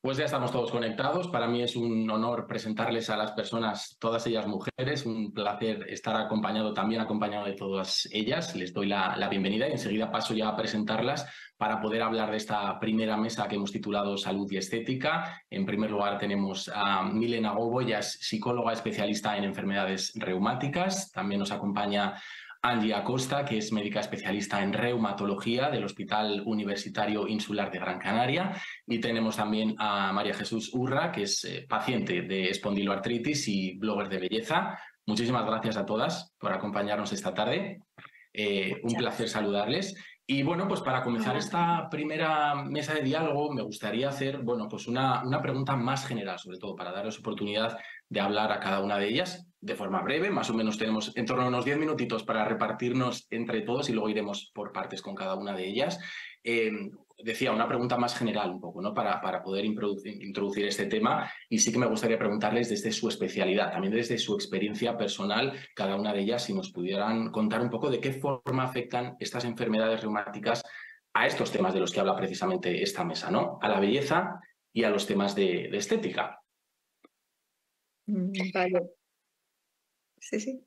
Pues ya estamos todos conectados. Para mí es un honor presentarles a las personas, todas ellas mujeres. Un placer estar acompañado de todas ellas. Les doy la bienvenida y enseguida paso ya a presentarlas para poder hablar de esta primera mesa que hemos titulado Salud y Estética. En primer lugar tenemos a Milena Gobo, ella es psicóloga especialista en enfermedades reumáticas. También nos acompaña Angie Acosta, que es médica especialista en reumatología del Hospital Universitario Insular de Gran Canaria. Y tenemos también a María Jesús Urra, que es paciente de espondiloartritis y blogger de belleza. Muchísimas gracias a todas por acompañarnos esta tarde. Un placer saludarles. Y bueno, pues para comenzar esta primera mesa de diálogo me gustaría hacer, bueno, pues una pregunta más general, sobre todo para darles oportunidad de hablar a cada una de ellas de forma breve. Más o menos tenemos en torno a unos 10 minutitos para repartirnos entre todos y luego iremos por partes con cada una de ellas. Decía, una pregunta más general un poco, ¿no? Para poder introducir este tema, y sí que me gustaría preguntarles desde su especialidad, también desde su experiencia personal, cada una de ellas, si nos pudieran contar un poco de qué forma afectan estas enfermedades reumáticas a estos temas de los que habla precisamente esta mesa, ¿no? A la belleza y a los temas de estética. Vale. Sí.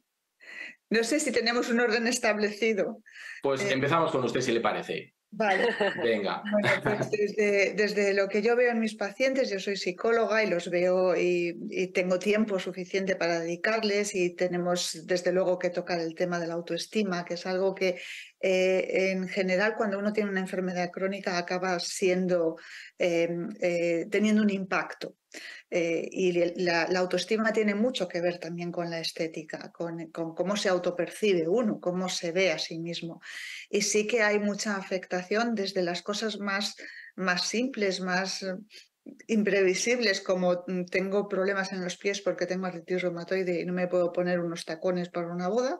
No sé si tenemos un orden establecido. Pues empezamos con usted, si le parece. Vale. Venga. Bueno, pues desde lo que yo veo en mis pacientes, yo soy psicóloga y los veo y tengo tiempo suficiente para dedicarles, y tenemos desde luego que tocar el tema de la autoestima, que es algo que en general cuando uno tiene una enfermedad crónica acaba siendo teniendo un impacto. Y la autoestima tiene mucho que ver también con la estética, con cómo se autopercibe uno, cómo se ve a sí mismo. Y sí que hay mucha afectación desde las cosas más simples, más imprevisibles, como tengo problemas en los pies porque tengo artritis reumatoide y no me puedo poner unos tacones para una boda,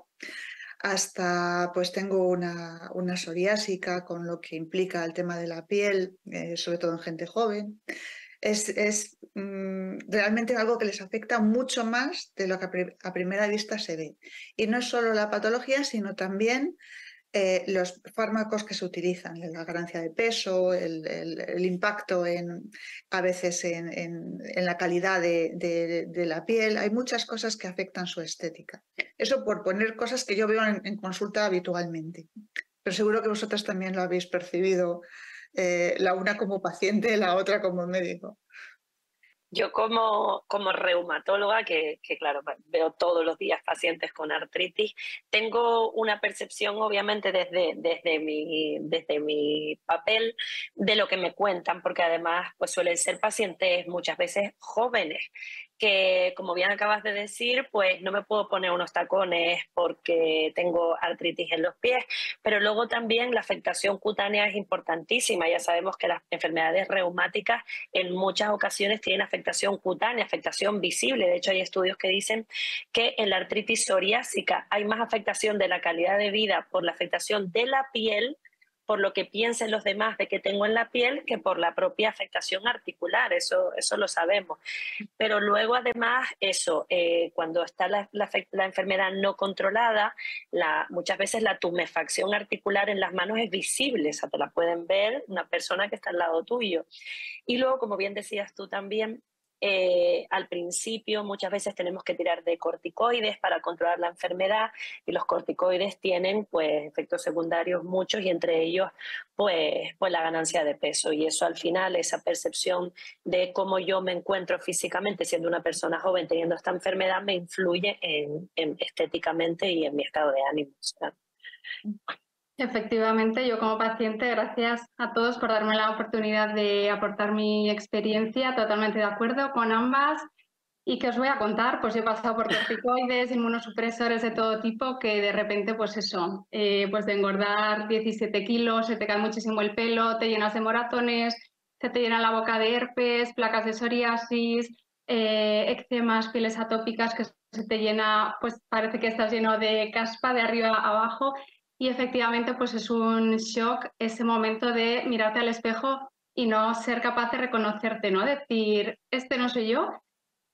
hasta pues tengo una psoriásica, con lo que implica el tema de la piel, sobre todo en gente joven. Es realmente algo que les afecta mucho más de lo que a primera vista se ve. Y no es solo la patología, sino también los fármacos que se utilizan, la ganancia de peso, el impacto a veces en la calidad de la piel. Hay muchas cosas que afectan su estética. Eso por poner cosas que yo veo en consulta habitualmente. Pero seguro que vosotras también lo habéis percibido, la una como paciente, la otra como médico. Yo como reumatóloga, que claro, veo todos los días pacientes con artritis, tengo una percepción obviamente desde mi papel de lo que me cuentan, porque además pues suelen ser pacientes muchas veces jóvenes, que como bien acabas de decir, pues no me puedo poner unos tacones porque tengo artritis en los pies, pero luego también la afectación cutánea es importantísima. Ya sabemos que las enfermedades reumáticas en muchas ocasiones tienen afectación cutánea, afectación visible. De hecho, hay estudios que dicen que en la artritis psoriásica hay más afectación de la calidad de vida por la afectación de la piel, por lo que piensen los demás de que tengo en la piel, que por la propia afectación articular. Eso lo sabemos. Pero luego, además, cuando está la enfermedad no controlada, muchas veces la tumefacción articular en las manos es visible, o sea, te la pueden ver una persona que está al lado tuyo. Y luego, como bien decías tú también, al principio muchas veces tenemos que tirar de corticoides para controlar la enfermedad, y los corticoides tienen pues efectos secundarios muchos, y entre ellos pues la ganancia de peso, y eso al final, esa percepción de cómo yo me encuentro físicamente siendo una persona joven teniendo esta enfermedad, me influye en estéticamente y en mi estado de ánimo. Efectivamente, yo como paciente, gracias a todos por darme la oportunidad de aportar mi experiencia, totalmente de acuerdo con ambas. ¿Y qué os voy a contar? Pues yo he pasado por corticoides, inmunosupresores de todo tipo, que de repente, pues eso, pues de engordar 17 kilos, se te cae muchísimo el pelo, te llenas de moratones, se te llena la boca de herpes, placas de psoriasis, eczemas, pieles atópicas, que se te llena, pues parece que estás lleno de caspa de arriba a abajo. Y efectivamente, pues es un shock ese momento de mirarte al espejo y no ser capaz de reconocerte, ¿no? Decir, este no soy yo.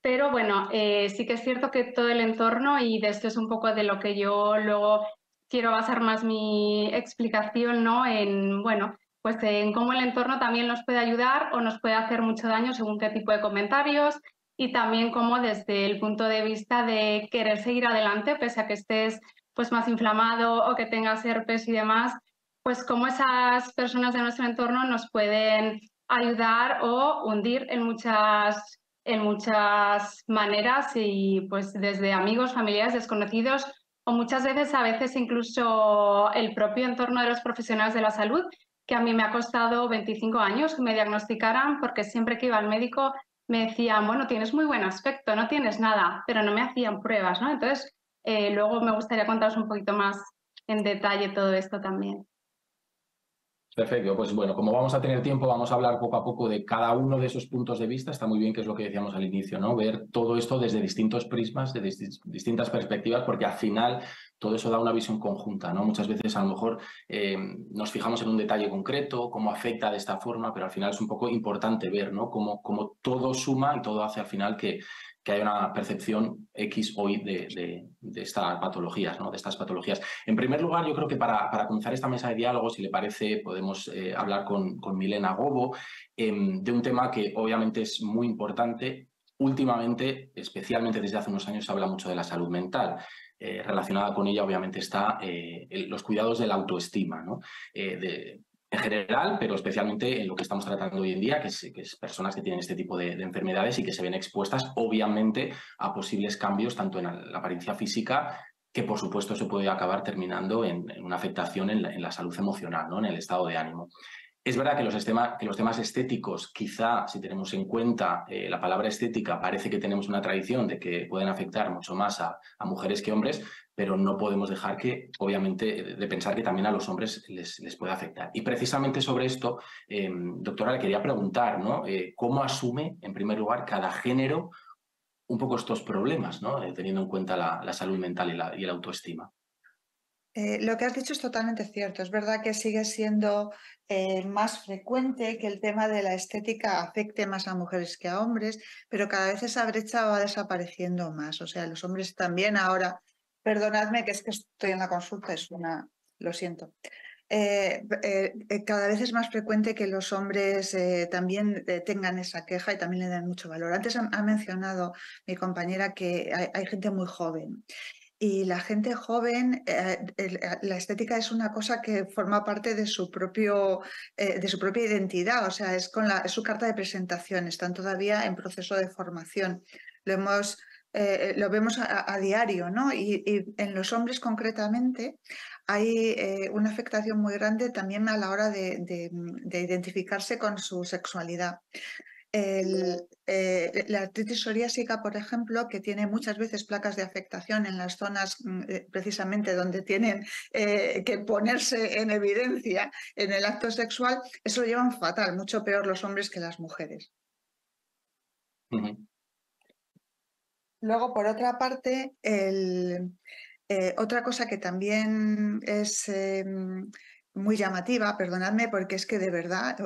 Pero bueno, sí que es cierto que todo el entorno, y de esto es un poco de lo que yo luego quiero basar más mi explicación, ¿no? En, bueno, pues en cómo el entorno también nos puede ayudar o nos puede hacer mucho daño según qué tipo de comentarios, y también cómo desde el punto de vista de querer seguir adelante, pese a que estés pues más inflamado o que tengas herpes y demás, pues cómo esas personas de nuestro entorno nos pueden ayudar o hundir en muchas maneras, y pues desde amigos, familiares, desconocidos, o muchas veces, a veces incluso el propio entorno de los profesionales de la salud, que a mí me ha costado 25 años que me diagnosticaran, porque siempre que iba al médico me decían, bueno, tienes muy buen aspecto, no tienes nada, pero no me hacían pruebas, ¿no? Entonces, luego me gustaría contaros un poquito más en detalle todo esto también. Perfecto, pues bueno, como vamos a tener tiempo, vamos a hablar poco a poco de cada uno de esos puntos de vista. Está muy bien, que es lo que decíamos al inicio, ¿no? Ver todo esto desde distintos prismas, de distintas perspectivas, porque al final todo eso da una visión conjunta, ¿no? Muchas veces a lo mejor nos fijamos en un detalle concreto, cómo afecta de esta forma, pero al final es un poco importante ver, ¿no? Cómo todo suma y todo hace al final que haya una percepción X hoy de estas patologías, ¿no? De estas patologías. En primer lugar, yo creo que para comenzar esta mesa de diálogo, si le parece, podemos hablar con Milena Gobo de un tema que obviamente es muy importante. Últimamente, especialmente desde hace unos años, se habla mucho de la salud mental. Relacionada con ella, obviamente, está los cuidados de la autoestima, ¿no? En general, pero especialmente en lo que estamos tratando hoy en día, que es personas que tienen este tipo de enfermedades y que se ven expuestas, obviamente, a posibles cambios tanto en la apariencia física, que por supuesto se puede acabar terminando en una afectación en la salud emocional, ¿no? En el estado de ánimo. Es verdad que los temas estéticos, quizá si tenemos en cuenta la palabra estética, parece que tenemos una tradición de que pueden afectar mucho más a mujeres que hombres, pero no podemos dejar que, obviamente, de pensar que también a los hombres les puede afectar. Y precisamente sobre esto, doctora, le quería preguntar, ¿no? ¿Cómo asume, en primer lugar, cada género un poco estos problemas, ¿no? Teniendo en cuenta la salud mental y la autoestima? Lo que has dicho es totalmente cierto. Es verdad que sigue siendo más frecuente que el tema de la estética afecte más a mujeres que a hombres, pero cada vez esa brecha va desapareciendo más. O sea, los hombres también ahora, perdonadme que es que estoy en la consulta, lo siento. Cada vez es más frecuente que los hombres también tengan esa queja y también le den mucho valor. Antes ha mencionado mi compañera que hay gente muy joven. Y la gente joven, la estética es una cosa que forma parte de su propia identidad, o sea, es su carta de presentación, están todavía en proceso de formación. Lo vemos a diario, ¿no? Y en los hombres concretamente hay una afectación muy grande también a la hora de identificarse con su sexualidad. La artritis psoriásica, por ejemplo, que tiene muchas veces placas de afectación en las zonas precisamente donde tienen que ponerse en evidencia en el acto sexual, eso lo llevan fatal, mucho peor los hombres que las mujeres. Luego, por otra parte, otra cosa que también es muy llamativa, perdonadme, porque es que de verdad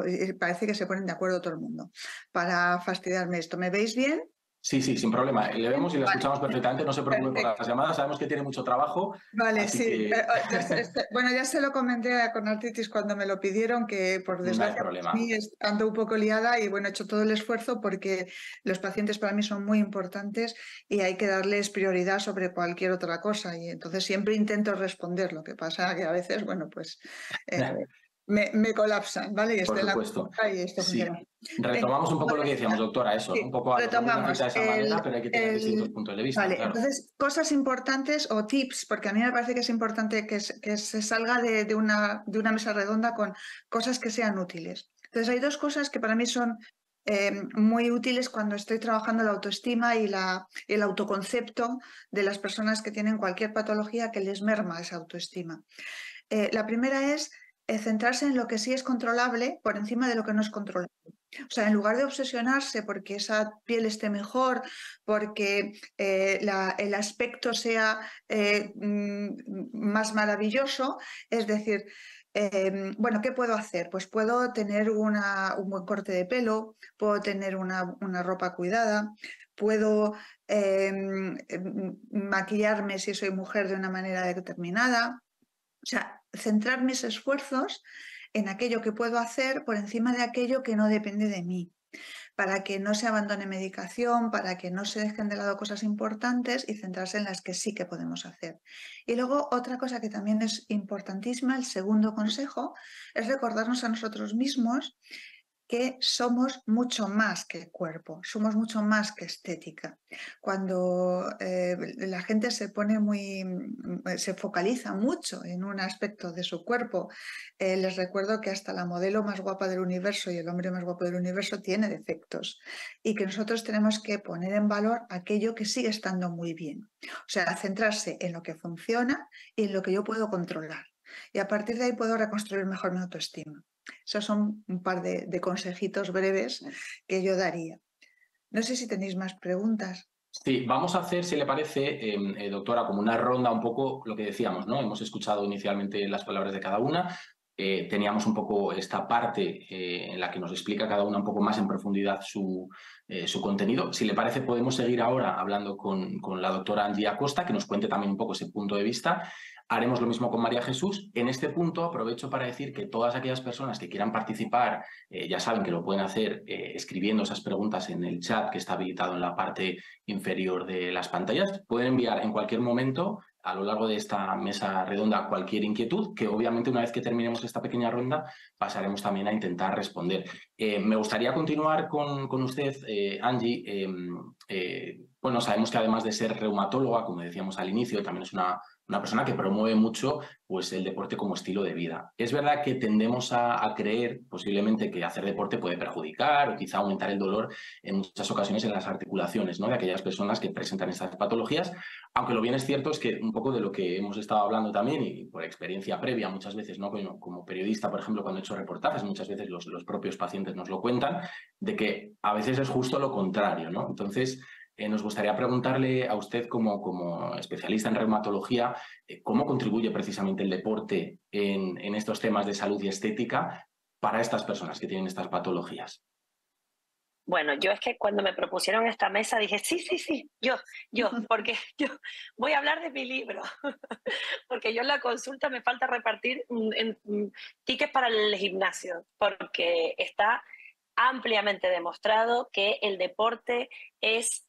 parece que se ponen de acuerdo todo el mundo para fastidiarme esto. ¿Me veis bien? Sí, sin problema. Le vemos y le escuchamos perfectamente. No se preocupe por las llamadas. Sabemos que tiene mucho trabajo. Vale, así sí. que... Bueno, ya se lo comenté con artritis cuando me lo pidieron, que por desgracia no hay problema. ando un poco liada y bueno, he hecho todo el esfuerzo porque los pacientes para mí son muy importantes y hay que darles prioridad sobre cualquier otra cosa. Y entonces siempre intento responder. Lo que pasa que a veces, bueno, pues me colapsan, ¿vale? Y por supuesto. Y esto sí. funciona. Retomamos un poco lo que decíamos, doctora, eso, sí, un poco a los hombres retomamos. de esa manera, pero hay que tener distintos puntos de vista. Vale, claro. entonces, cosas importantes o tips, porque a mí me parece que es importante que se salga de una mesa redonda con cosas que sean útiles. Entonces, hay dos cosas que para mí son muy útiles cuando estoy trabajando la autoestima y el autoconcepto de las personas que tienen cualquier patología que les merma esa autoestima. La primera es centrarse en lo que sí es controlable por encima de lo que no es controlable. O sea, en lugar de obsesionarse porque esa piel esté mejor, porque el aspecto sea más maravilloso, es decir, bueno, ¿qué puedo hacer? Pues puedo tener un buen corte de pelo, puedo tener una ropa cuidada, puedo maquillarme si soy mujer de una manera determinada. O sea, centrar mis esfuerzos en aquello que puedo hacer por encima de aquello que no depende de mí, para que no se abandone medicación, para que no se dejen de lado cosas importantes y centrarse en las que sí que podemos hacer. Y luego otra cosa que también es importantísima, el segundo consejo, es recordarnos a nosotros mismos que somos mucho más que cuerpo, somos mucho más que estética. Cuando la gente se focaliza mucho en un aspecto de su cuerpo, les recuerdo que hasta la modelo más guapa del universo y el hombre más guapo del universo tiene defectos y que nosotros tenemos que poner en valor aquello que sigue estando muy bien. O sea, centrarse en lo que funciona y en lo que yo puedo controlar. Y a partir de ahí puedo reconstruir mejor mi autoestima. Esos son un par de consejitos breves que yo daría. No sé si tenéis más preguntas. Sí, vamos a hacer, si le parece, doctora, como una ronda un poco lo que decíamos, ¿no? Hemos escuchado inicialmente las palabras de cada una, teníamos un poco esta parte en la que nos explica cada una un poco más en profundidad su contenido. Si le parece, podemos seguir ahora hablando con la doctora Angie Acosta, que nos cuente también un poco ese punto de vista. Haremos lo mismo con María Jesús. En este punto aprovecho para decir que todas aquellas personas que quieran participar ya saben que lo pueden hacer escribiendo esas preguntas en el chat que está habilitado en la parte inferior de las pantallas. Pueden enviar en cualquier momento a lo largo de esta mesa redonda cualquier inquietud, que obviamente una vez que terminemos esta pequeña ronda pasaremos también a intentar responder. Me gustaría continuar con usted, Angie. Bueno, sabemos que además de ser reumatóloga, como decíamos al inicio, también es una persona que promueve mucho pues, el deporte como estilo de vida. Es verdad que tendemos a creer posiblemente que hacer deporte puede perjudicar o quizá aumentar el dolor en muchas ocasiones en las articulaciones, ¿no?, de aquellas personas que presentan estas patologías, aunque lo bien es cierto es que un poco de lo que hemos estado hablando también y por experiencia previa muchas veces, ¿no?, como periodista, por ejemplo, cuando he hecho reportajes, muchas veces los propios pacientes nos lo cuentan, de que a veces es justo lo contrario, ¿no? Entonces, nos gustaría preguntarle a usted como especialista en reumatología, ¿cómo contribuye precisamente el deporte en estos temas de salud y estética para estas personas que tienen estas patologías? Bueno, yo es que cuando me propusieron esta mesa dije, sí, yo, porque yo voy a hablar de mi libro, porque yo en la consulta me falta repartir tickets para el gimnasio, porque está ampliamente demostrado que el deporte es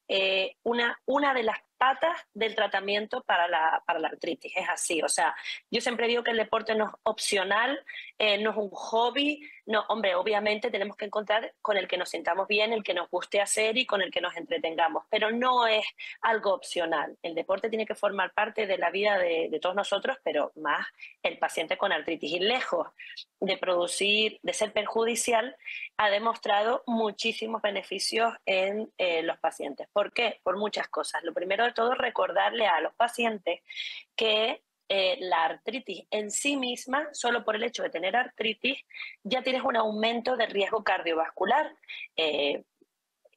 una de las patas del tratamiento para la artritis. Es así, o sea, yo siempre digo que el deporte no es opcional, no es un hobby, no, hombre, obviamente tenemos que encontrar con el que nos sintamos bien, el que nos guste hacer y con el que nos entretengamos, pero no es algo opcional. El deporte tiene que formar parte de la vida de todos nosotros, pero más el paciente con artritis. Y lejos de ser perjudicial, ha demostrado muchísimos beneficios en los pacientes. ¿Por qué? Por muchas cosas. Lo primero de todo, recordarle a los pacientes que la artritis en sí misma, solo por el hecho de tener artritis, ya tienes un aumento de riesgo cardiovascular.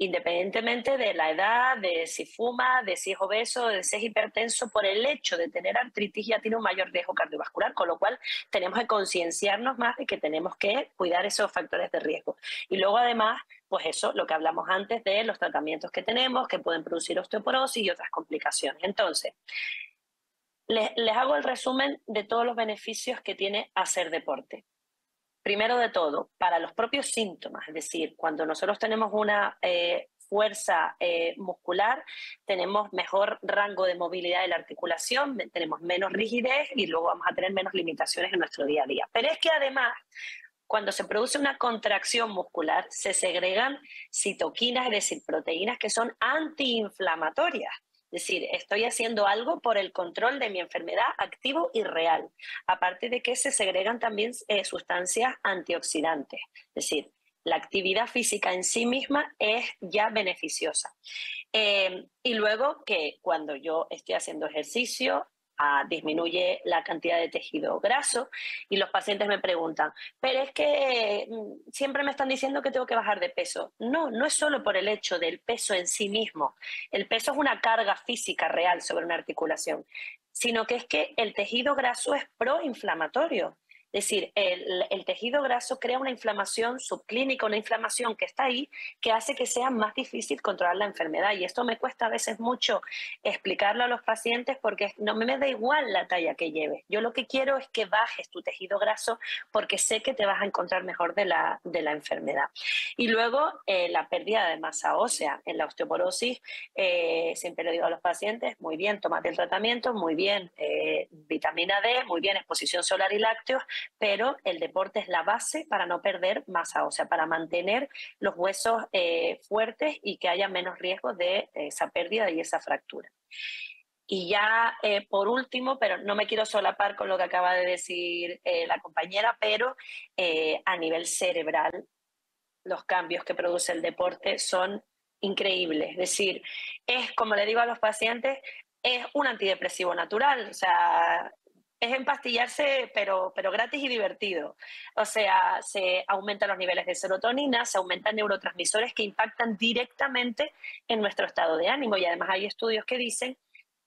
Independientemente de la edad, de si fuma, de si es obeso, de si es hipertenso, por el hecho de tener artritis ya tiene un mayor riesgo cardiovascular, con lo cual tenemos que concienciarnos más de que tenemos que cuidar esos factores de riesgo. Y luego además, pues eso, lo que hablamos antes de los tratamientos que tenemos, que pueden producir osteoporosis y otras complicaciones. Entonces, les hago el resumen de todos los beneficios que tiene hacer deporte. Primero de todo, para los propios síntomas, es decir, cuando nosotros tenemos una fuerza muscular, tenemos mejor rango de movilidad de la articulación, tenemos menos rigidez y luego vamos a tener menos limitaciones en nuestro día a día. Pero es que además, cuando se produce una contracción muscular, se segregan citoquinas, es decir, proteínas que son antiinflamatorias. Es decir, estoy haciendo algo por el control de mi enfermedad activo y real. Aparte de que se segregan también sustancias antioxidantes. Es decir, la actividad física en sí misma es ya beneficiosa. Y luego que cuando yo estoy haciendo ejercicio, disminuye la cantidad de tejido graso y los pacientes me preguntan, pero es que siempre me están diciendo que tengo que bajar de peso. No, no es solo por el hecho del peso en sí mismo. El peso es una carga física real sobre una articulación, sino que es que el tejido graso es proinflamatorio. Es decir, el tejido graso crea una inflamación subclínica, una inflamación que está ahí, que hace que sea más difícil controlar la enfermedad. Y esto me cuesta a veces mucho explicarlo a los pacientes porque no me da igual la talla que lleves. Yo lo que quiero es que bajes tu tejido graso porque sé que te vas a encontrar mejor de la enfermedad. Y luego la pérdida de masa ósea. En la osteoporosis, siempre le digo a los pacientes, muy bien, tómate el tratamiento, muy bien, vitamina D, muy bien, exposición solar y lácteos, pero el deporte es la base para no perder masa ósea, para mantener los huesos fuertes y que haya menos riesgo de esa pérdida y esa fractura. Y ya por último, pero no me quiero solapar con lo que acaba de decir la compañera, pero a nivel cerebral los cambios que produce el deporte son increíbles. Es decir, es como le digo a los pacientes, es un antidepresivo natural, o sea, es empastillarse, pero gratis y divertido. O sea, se aumentan los niveles de serotonina, se aumentan neurotransmisores que impactan directamente en nuestro estado de ánimo. Y además hay estudios que dicen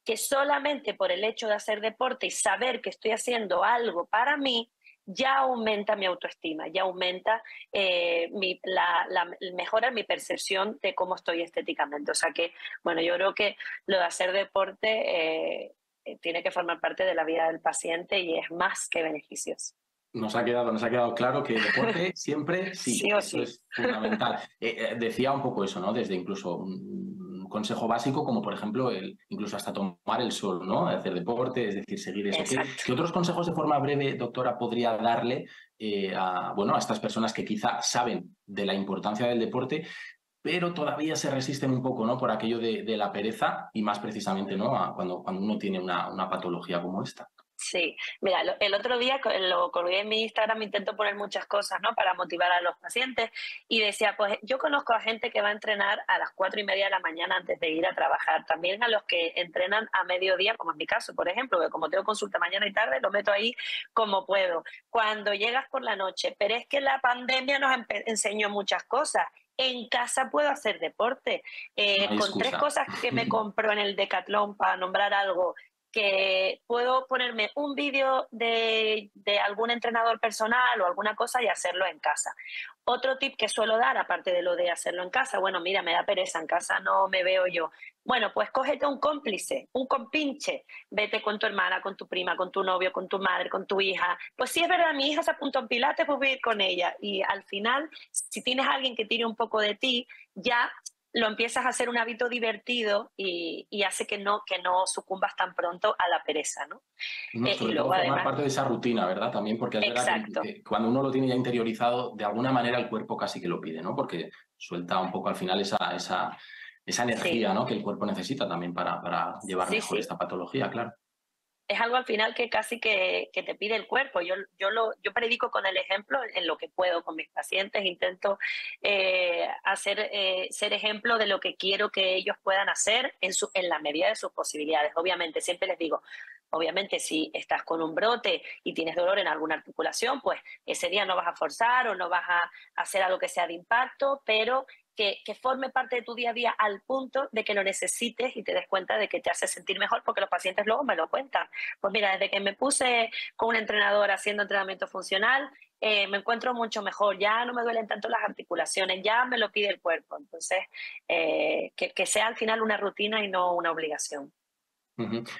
que solamente por el hecho de hacer deporte y saber que estoy haciendo algo para mí, ya aumenta mi autoestima, ya aumenta, mejora mi percepción de cómo estoy estéticamente. O sea que, bueno, yo creo que lo de hacer deporte tiene que formar parte de la vida del paciente y es más que beneficioso. Nos ha quedado claro que deporte siempre sí, Sí o eso sí. es fundamental. Decía un poco eso, ¿no? Desde incluso un consejo básico, como por ejemplo, incluso hasta tomar el sol, ¿no? Hacer deporte, es decir, seguir eso. ¿Qué otros consejos de forma breve, doctora, podría darle a estas personas que quizá saben de la importancia del deporte, pero todavía se resisten un poco, ¿no? Por aquello de la pereza y más precisamente, ¿no? Cuando uno tiene una patología como esta? Sí, mira, el otro día lo colgué en mi Instagram, intento poner muchas cosas, ¿no? Para motivar a los pacientes y decía, pues yo conozco a gente que va a entrenar a las 4:30 de la mañana antes de ir a trabajar, también a los que entrenan a mediodía, como es mi caso, por ejemplo, que como tengo consulta mañana y tarde, lo meto ahí como puedo. Cuando llegas por la noche, pero es que la pandemia nos enseñó muchas cosas. En casa puedo hacer deporte, con 3 cosas que me compro en el Decathlon, para nombrar algo, que puedo ponerme un vídeo de algún entrenador personal o alguna cosa y hacerlo en casa. Otro tip que suelo dar, aparte de lo de hacerlo en casa, bueno, mira, me da pereza, en casa no me veo yo. Bueno, pues cógete un cómplice, un compinche, vete con tu hermana, con tu prima, con tu novio, con tu madre, con tu hija. Pues sí, es verdad, mi hija se apuntó en Pilates, pues voy a ir con ella. Y al final, si tienes a alguien que tire un poco de ti, ya lo empiezas a hacer un hábito divertido y hace que no sucumbas tan pronto a la pereza, ¿no? Sobre todo formar parte de esa rutina, ¿verdad? También porque es verdad que cuando uno lo tiene ya interiorizado, de alguna manera el cuerpo casi que lo pide, ¿no? Porque suelta un poco al final esa energía, sí, ¿no? Que el cuerpo necesita también para llevar mejor esta patología, claro. Es algo al final que casi que te pide el cuerpo. Yo predico con el ejemplo en lo que puedo con mis pacientes, intento ser ejemplo de lo que quiero que ellos puedan hacer en la medida de sus posibilidades. Obviamente, siempre les digo, obviamente si estás con un brote y tienes dolor en alguna articulación, pues ese día no vas a forzar o no vas a hacer algo que sea de impacto, pero que forme parte de tu día a día al punto de que lo necesites y te des cuenta de que te hace sentir mejor, porque los pacientes luego me lo cuentan. Pues mira, desde que me puse con un entrenador haciendo entrenamiento funcional, me encuentro mucho mejor, ya no me duelen tanto las articulaciones, ya me lo pide el cuerpo. Entonces, que sea al final una rutina y no una obligación.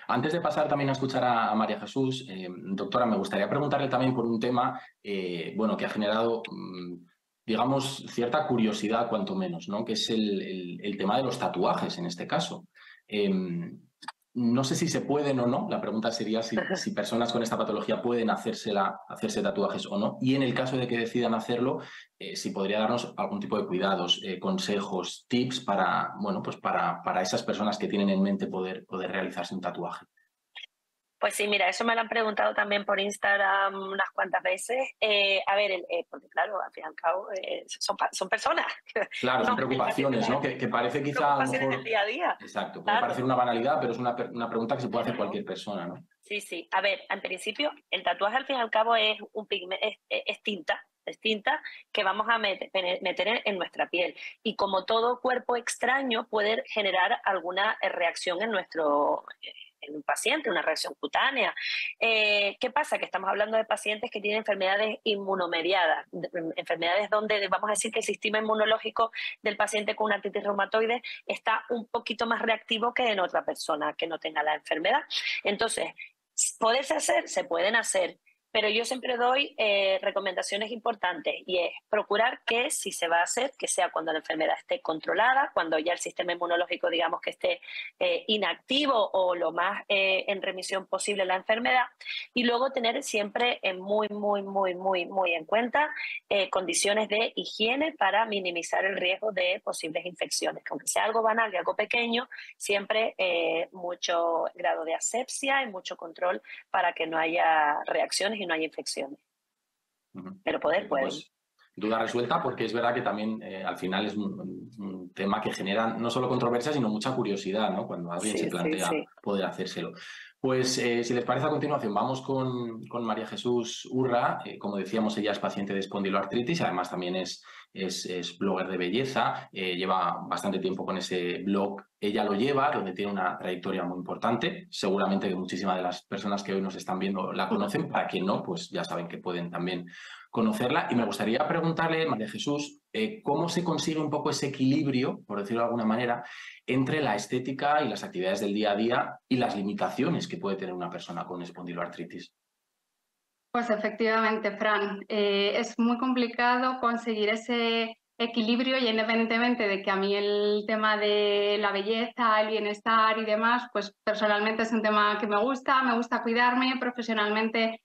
Antes de pasar también a escuchar a María Jesús, doctora, me gustaría preguntarle también por un tema que ha generado, digamos, cierta curiosidad, cuanto menos, ¿no? Que es el tema de los tatuajes, en este caso. No sé si se pueden o no, la pregunta sería si personas con esta patología pueden hacerse tatuajes o no, y en el caso de que decidan hacerlo, si podría darnos algún tipo de cuidados, consejos, tips para esas personas que tienen en mente poder realizarse un tatuaje. Pues sí, mira, eso me lo han preguntado también por Instagram unas cuantas veces. A ver, porque claro, al fin y al cabo son personas. Claro, son preocupaciones, ¿no? Que parece quizá a lo mejor del día a día. Exacto, puede parecer una banalidad, pero es una pregunta que se puede hacer cualquier persona, ¿no? Sí, sí. A ver, en principio, el tatuaje al fin y al cabo es un pigmento, es tinta que vamos a meter en nuestra piel. Y como todo cuerpo extraño puede generar alguna reacción en un paciente, una reacción cutánea. ¿Qué pasa? Que estamos hablando de pacientes que tienen enfermedades inmunomediadas, enfermedades donde vamos a decir que el sistema inmunológico del paciente con una artritis reumatoide está un poquito más reactivo que en otra persona que no tenga la enfermedad. Entonces, ¿poderse hacer? Se pueden hacer. Pero yo siempre doy recomendaciones importantes y es procurar que si se va a hacer, que sea cuando la enfermedad esté controlada, cuando ya el sistema inmunológico digamos que esté inactivo o lo más en remisión posible la enfermedad, y luego tener siempre muy en cuenta condiciones de higiene para minimizar el riesgo de posibles infecciones, que aunque sea algo banal y algo pequeño, siempre mucho grado de asepsia y mucho control para que no haya reacciones y no hay infecciones. Pero poder pueden. Pues, duda resuelta, porque es verdad que también al final es un tema que genera no solo controversia, sino mucha curiosidad, ¿no? Cuando alguien se plantea poder hacérselo. Pues si les parece, a continuación vamos con María Jesús Urra. Como decíamos, ella es paciente de espondiloartritis, además también es blogger de belleza, lleva bastante tiempo con ese blog. Ella lo lleva, donde tiene una trayectoria muy importante. Seguramente que muchísimas de las personas que hoy nos están viendo la conocen. Para quien no, pues ya saben que pueden también conocerla. Y me gustaría preguntarle, María Jesús, cómo se consigue un poco ese equilibrio, por decirlo de alguna manera, entre la estética y las actividades del día a día y las limitaciones que puede tener una persona con espondiloartritis. Pues efectivamente, Fran, es muy complicado conseguir ese equilibrio, y independientemente de que a mí el tema de la belleza, el bienestar y demás, pues personalmente es un tema que me gusta cuidarme profesionalmente.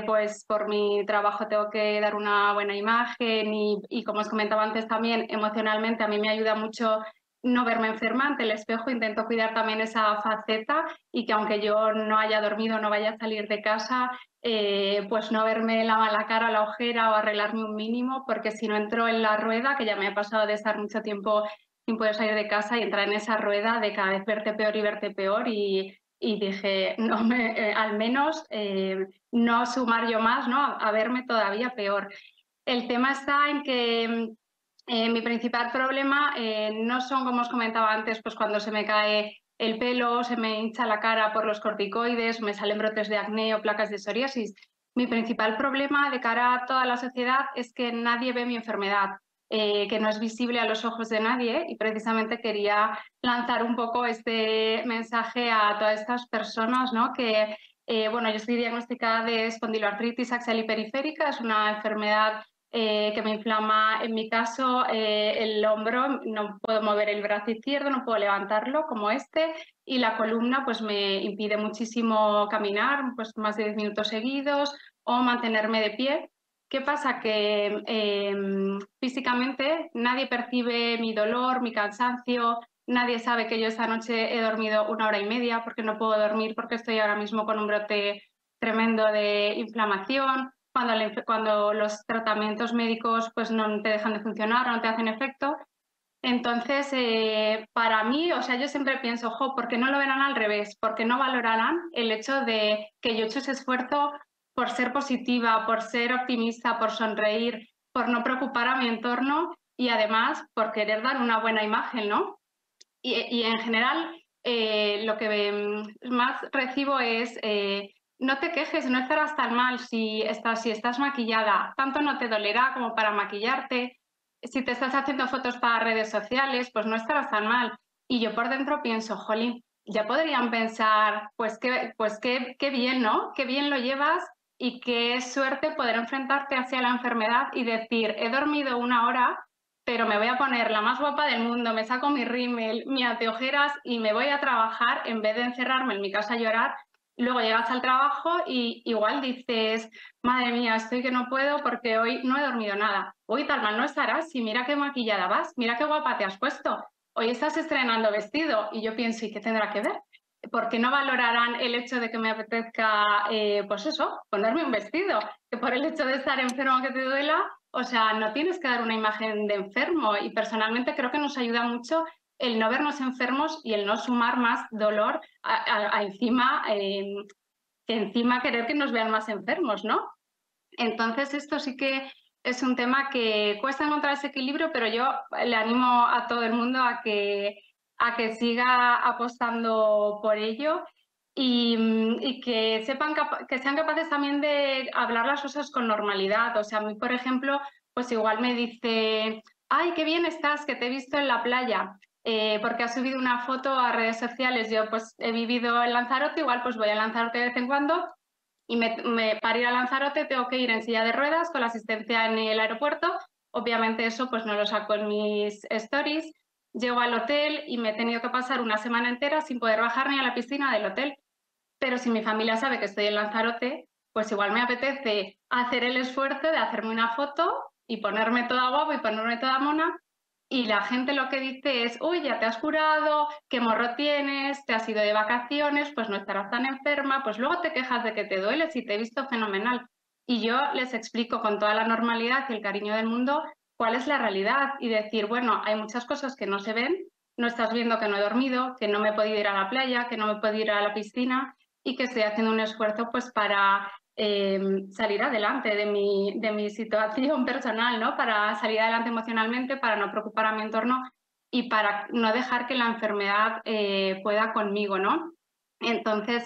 Pues por mi trabajo tengo que dar una buena imagen y como os comentaba antes también, emocionalmente a mí me ayuda mucho no verme enferma ante el espejo. Intento cuidar también esa faceta y que aunque yo no haya dormido, no vaya a salir de casa, pues no verme la cara, la ojera o arreglarme un mínimo, porque si no entro en la rueda, que ya me ha pasado de estar mucho tiempo sin poder salir de casa y entrar en esa rueda de cada vez verte peor y dije, no al menos no sumar yo más, ¿no? A verme todavía peor. El tema está en que mi principal problema no son, como os comentaba antes, pues cuando se me cae el pelo, se me hincha la cara por los corticoides, me salen brotes de acné o placas de psoriasis. Mi principal problema de cara a toda la sociedad es que nadie ve mi enfermedad, que no es visible a los ojos de nadie, y precisamente quería lanzar un poco este mensaje a todas estas personas, ¿no? Que, bueno, yo estoy diagnosticada de espondiloartritis axial y periférica, es una enfermedad que me inflama, en mi caso, el hombro. No puedo mover el brazo izquierdo, no puedo levantarlo como este, y la columna pues me impide muchísimo caminar, pues más de 10 minutos seguidos, o mantenerme de pie. ¿Qué pasa? Que físicamente nadie percibe mi dolor, mi cansancio, nadie sabe que yo esta noche he dormido 1 hora y media porque no puedo dormir, porque estoy ahora mismo con un brote tremendo de inflamación. Cuando los tratamientos médicos pues no te dejan de funcionar o no te hacen efecto. Entonces, para mí, o sea, yo siempre pienso, ¿por qué no lo verán al revés? ¿Por qué no valorarán el hecho de que yo he hecho ese esfuerzo por ser positiva, por ser optimista, por sonreír, por no preocupar a mi entorno y además por querer dar una buena imagen, ¿no? Y en general, lo que más recibo es... no te quejes, no estarás tan mal si estás maquillada. Tanto no te dolerá como para maquillarte. Si te estás haciendo fotos para redes sociales, pues no estarás tan mal. Y yo por dentro pienso, jolín, ya podrían pensar, pues qué bien, ¿no? Qué bien lo llevas y qué suerte poder enfrentarte hacia la enfermedad y decir, he dormido 1 hora, pero me voy a poner la más guapa del mundo, me saco mi rímel, mi anteojeras y me voy a trabajar en vez de encerrarme en mi casa a llorar. Luego llegas al trabajo y igual dices, madre mía, estoy que no puedo porque hoy no he dormido nada. Hoy tal mal no estarás, y mira qué maquillada vas, mira qué guapa te has puesto. Hoy estás estrenando vestido. Y yo pienso, ¿y qué tendrá que ver? ¿Por qué no valorarán el hecho de que me apetezca, pues eso, ponerme un vestido? Que por el hecho de estar enfermo que te duela, o sea, no tienes que dar una imagen de enfermo. Y personalmente creo que nos ayuda mucho el no vernos enfermos y el no sumar más dolor a encima, que encima querer que nos vean más enfermos, ¿no? Entonces esto sí que es un tema que cuesta encontrar ese equilibrio, pero yo le animo a todo el mundo a que siga apostando por ello. y que sepan que sean capaces también de hablar las cosas con normalidad. O sea, a mí, por ejemplo, pues igual me dice, ay, qué bien estás, que te he visto en la playa, porque has subido una foto a redes sociales. Yo pues he vivido en Lanzarote, igual pues voy a Lanzarote de vez en cuando y para ir a Lanzarote tengo que ir en silla de ruedas con la asistencia en el aeropuerto. Obviamente eso pues no lo saco en mis stories. Llego al hotel y me he tenido que pasar una semana entera sin poder bajar ni a la piscina del hotel. Pero si mi familia sabe que estoy en Lanzarote, pues igual me apetece hacer el esfuerzo de hacerme una foto y ponerme toda guapa y ponerme toda mona. Y la gente lo que dice es, uy, ya te has curado, qué morro tienes, te has ido de vacaciones, pues no estarás tan enferma, pues luego te quejas de que te duele si te he visto fenomenal. Y yo les explico con toda la normalidad y el cariño del mundo cuál es la realidad y decir, bueno, hay muchas cosas que no se ven, no estás viendo que no he dormido, que no me he podido ir a la playa, que no me he podido ir a la piscina y que estoy haciendo un esfuerzo pues para salir adelante de mi situación personal, ¿no? Para salir adelante emocionalmente, para no preocupar a mi entorno y para no dejar que la enfermedad pueda conmigo, ¿no? Entonces,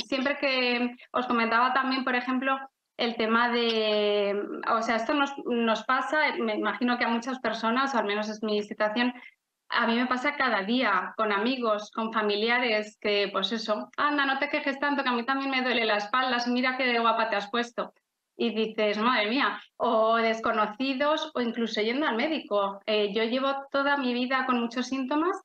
siempre que os comentaba también, por ejemplo, el tema de, o sea, esto nos pasa, me imagino que a muchas personas, o al menos es mi situación, a mí me pasa cada día con amigos, con familiares, que pues eso, anda, no te quejes tanto, que a mí también me duele la espalda, mira qué guapa te has puesto. Y dices, madre mía, o desconocidos o incluso yendo al médico. Yo llevo toda mi vida con muchos síntomas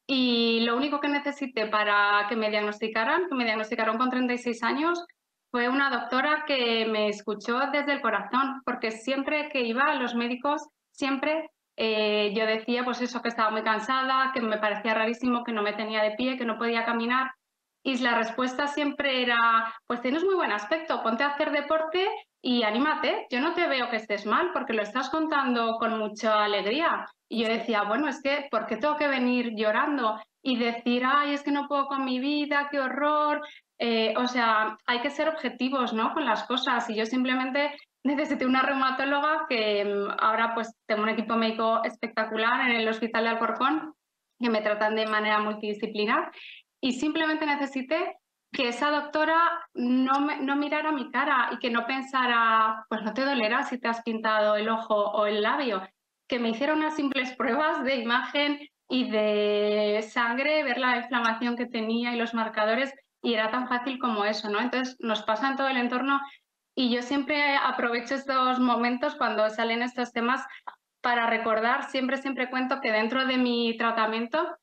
y lo único que necesité para que me diagnosticaron con 36 años, fue una doctora que me escuchó desde el corazón, porque siempre que iba a los médicos, siempre yo decía pues eso, que estaba muy cansada, que me parecía rarísimo, que no me tenía de pie, que no podía caminar. Y la respuesta siempre era, pues tienes muy buen aspecto, ponte a hacer deporte y anímate. Yo no te veo que estés mal porque lo estás contando con mucha alegría. Y yo decía, bueno, es que, ¿por qué tengo que venir llorando y decir, ay, es que no puedo con mi vida, qué horror? O sea, hay que ser objetivos, ¿no? Con las cosas. Y yo simplemente necesité una reumatóloga que ahora pues tengo un equipo médico espectacular en el Hospital de Alcorcón, que me tratan de manera multidisciplinar. Y simplemente necesité que esa doctora no mirara mi cara y que no pensara, pues no te dolerá si te has pintado el ojo o el labio, que me hiciera unas simples pruebas de imagen y de sangre, ver la inflamación que tenía y los marcadores, y era tan fácil como eso, ¿no? Entonces nos pasa en todo el entorno y yo siempre aprovecho estos momentos cuando salen estos temas para recordar, siempre cuento que dentro de mi tratamiento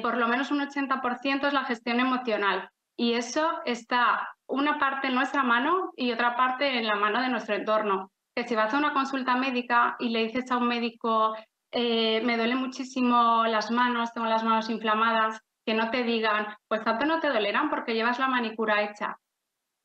por lo menos un 80% es la gestión emocional. Y eso está una parte en nuestra mano y otra parte en la mano de nuestro entorno. Que si vas a una consulta médica y le dices a un médico, me duelen muchísimo las manos, tengo las manos inflamadas, que no te digan, pues tanto no te dolerán porque llevas la manicura hecha.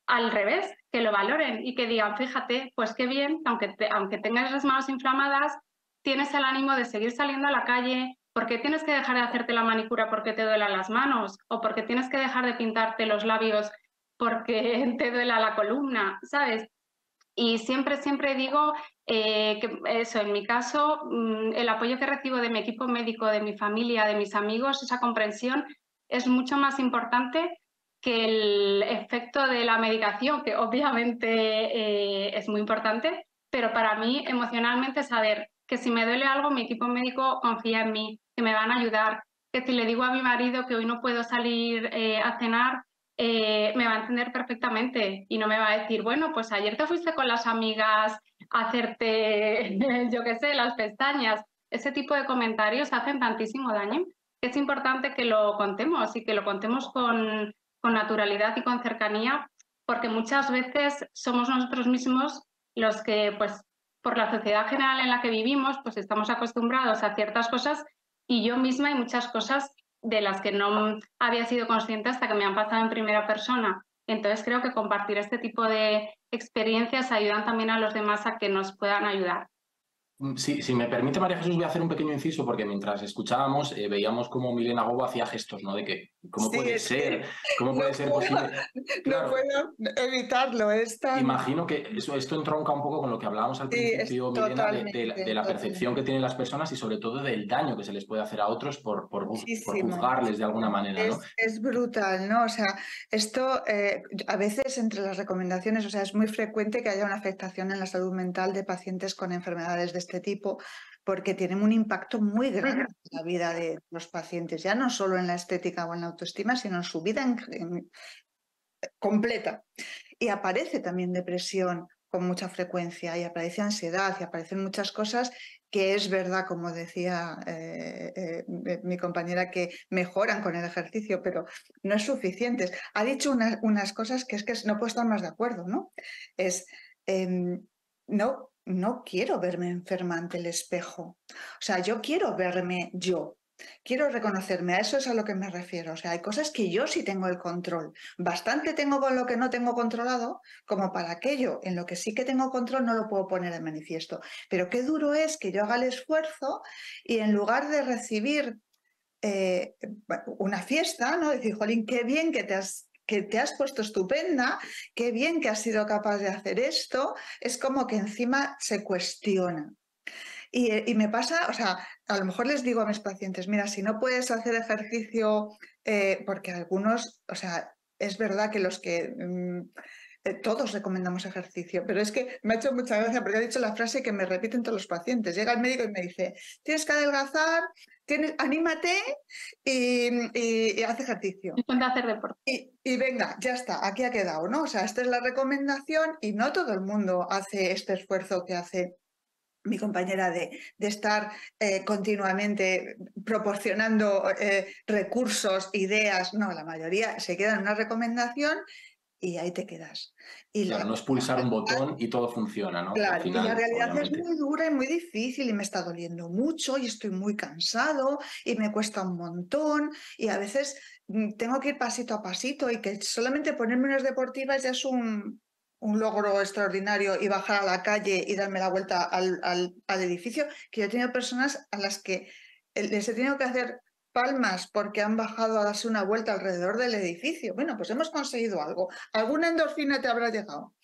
Al revés, que lo valoren y que digan, fíjate, pues qué bien, aunque tengas las manos inflamadas, tienes el ánimo de seguir saliendo a la calle. ¿Por qué tienes que dejar de hacerte la manicura porque te duelan las manos? ¿O porque tienes que dejar de pintarte los labios porque te duela la columna? ¿Sabes? Y siempre digo que eso, en mi caso, el apoyo que recibo de mi equipo médico, de mi familia, de mis amigos, esa comprensión es mucho más importante que el efecto de la medicación, que obviamente es muy importante, pero para mí emocionalmente saber que si me duele algo, mi equipo médico confía en mí, que me van a ayudar, que si le digo a mi marido que hoy no puedo salir a cenar, me va a entender perfectamente y no me va a decir, bueno, pues ayer te fuiste con las amigas a hacerte, yo qué sé, las pestañas. Ese tipo de comentarios hacen tantísimo daño que es importante que lo contemos y que lo contemos con naturalidad y con cercanía, porque muchas veces somos nosotros mismos los que, pues, por la sociedad general en la que vivimos, pues estamos acostumbrados a ciertas cosas y yo misma hay muchas cosas de las que no había sido consciente hasta que me han pasado en primera persona. Entonces creo que compartir este tipo de experiencias ayudan también a los demás a que nos puedan ayudar. Si me permite, María Jesús, voy a hacer un pequeño inciso porque mientras escuchábamos veíamos cómo Milena Gobo hacía gestos, ¿no? De que cómo puede ser posible. Claro, no puedo evitarlo. Imagino que esto entronca un poco con lo que hablábamos al principio, Milena, de la percepción que tienen las personas y sobre todo del daño que se les puede hacer a otros por juzgarles de alguna manera, ¿no? Es brutal, ¿no? O sea, esto a veces entre las recomendaciones, o sea, es muy frecuente que haya una afectación en la salud mental de pacientes con enfermedades de este tipo, porque tienen un impacto muy grande en la vida de los pacientes, ya no solo en la estética o en la autoestima, sino en su vida completa. Y aparece también depresión con mucha frecuencia, y aparece ansiedad, y aparecen muchas cosas que es verdad, como decía mi compañera, que mejoran con el ejercicio, pero no es suficiente. Ha dicho unas cosas que es que no puedo estar más de acuerdo, ¿no? No quiero verme enferma ante el espejo. O sea, yo quiero verme yo. Quiero reconocerme, a eso es a lo que me refiero. O sea, hay cosas que yo sí tengo el control. Bastante tengo con lo que no tengo controlado, como para aquello en lo que sí que tengo control no lo puedo poner de manifiesto. Pero qué duro es que yo haga el esfuerzo y en lugar de recibir una fiesta, ¿no? Decir, jolín, qué bien que te has puesto estupenda, qué bien que has sido capaz de hacer esto, es como que encima se cuestiona. Y me pasa, o sea, a lo mejor les digo a mis pacientes, mira, si no puedes hacer ejercicio, porque algunos, o sea, es verdad que los que todos recomendamos ejercicio, pero es que me ha hecho mucha gracia porque ha dicho la frase que me repiten todos los pacientes. Llega el médico y me dice, tienes que adelgazar, anímate y haz ejercicio. Y ponte a hacer deporte. Y venga, ya está, aquí ha quedado, ¿no? O sea, esta es la recomendación y no todo el mundo hace este esfuerzo que hace mi compañera de estar continuamente proporcionando recursos, ideas. No, la mayoría se queda en una recomendación y ahí te quedas. Y claro, no es pulsar un botón y todo funciona, ¿no? Claro, al final, y la realidad obviamente. es muy dura y muy difícil y me está doliendo mucho y estoy muy cansado y me cuesta un montón y a veces tengo que ir pasito a pasito y que solamente ponerme unas deportivas ya es un logro extraordinario y bajar a la calle y darme la vuelta al edificio, que yo he tenido personas a las que les he tenido que hacer palmas porque han bajado a darse una vuelta alrededor del edificio. Bueno, pues hemos conseguido algo. Alguna endorfina te habrá llegado.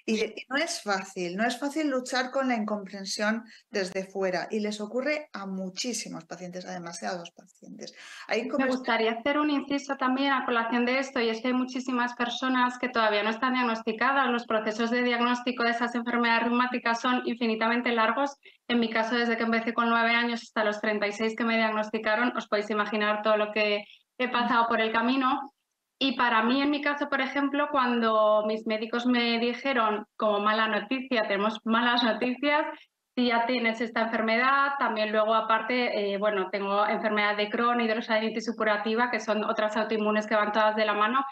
Y no es fácil luchar con la incomprensión desde fuera y les ocurre a muchísimos pacientes, a demasiados pacientes. Me gustaría hacer un inciso también a colación de esto, y es que hay muchísimas personas que todavía no están diagnosticadas. Los procesos de diagnóstico de esas enfermedades reumáticas son infinitamente largos. En mi caso, desde que empecé con 9 años hasta los 36 que me diagnosticaron, os podéis imaginar todo lo que he pasado por el camino. Y para mí, en mi caso, por ejemplo, cuando mis médicos me dijeron como mala noticia, tenemos malas noticias, si ya tienes esta enfermedad, también luego aparte, bueno, tengo enfermedad de Crohn, hidrosalinitis supurativa, que son otras autoinmunes que van todas de la mano.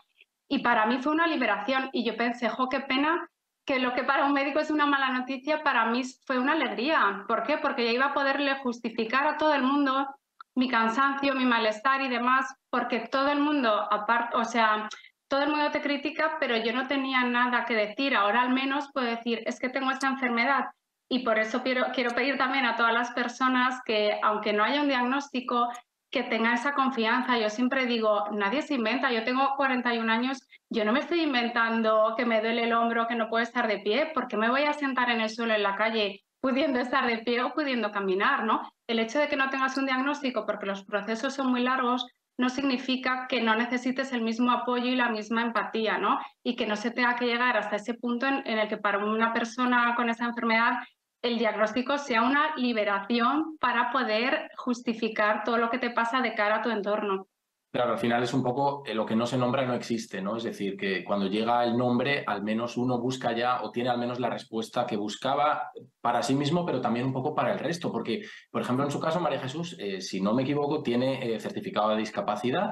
Y para mí fue una liberación y yo pensé, jo, qué pena que lo que para un médico es una mala noticia, para mí fue una alegría. ¿Por qué? Porque ya iba a poderle justificar a todo el mundo mi cansancio, mi malestar y demás, porque todo el mundo, aparte, o sea, todo el mundo te critica, pero yo no tenía nada que decir. Ahora al menos puedo decir, es que tengo esta enfermedad. Y por eso quiero pedir también a todas las personas que, aunque no haya un diagnóstico, que tengan esa confianza. Yo siempre digo, nadie se inventa. Yo tengo 41 años, yo no me estoy inventando que me duele el hombro, que no puedo estar de pie. ¿Por qué me voy a sentar en el suelo en la calle pudiendo estar de pie o pudiendo caminar, ¿no? El hecho de que no tengas un diagnóstico, porque los procesos son muy largos, no significa que no necesites el mismo apoyo y la misma empatía, ¿no? Y que no se tenga que llegar hasta ese punto en el que para una persona con esa enfermedad el diagnóstico sea una liberación para poder justificar todo lo que te pasa de cara a tu entorno. Claro, al final es un poco lo que no se nombra no existe, ¿no? Es decir, que cuando llega el nombre, al menos uno busca ya o tiene al menos la respuesta que buscaba para sí mismo, pero también un poco para el resto. Porque, por ejemplo, en su caso, María Jesús, si no me equivoco, tiene certificado de discapacidad.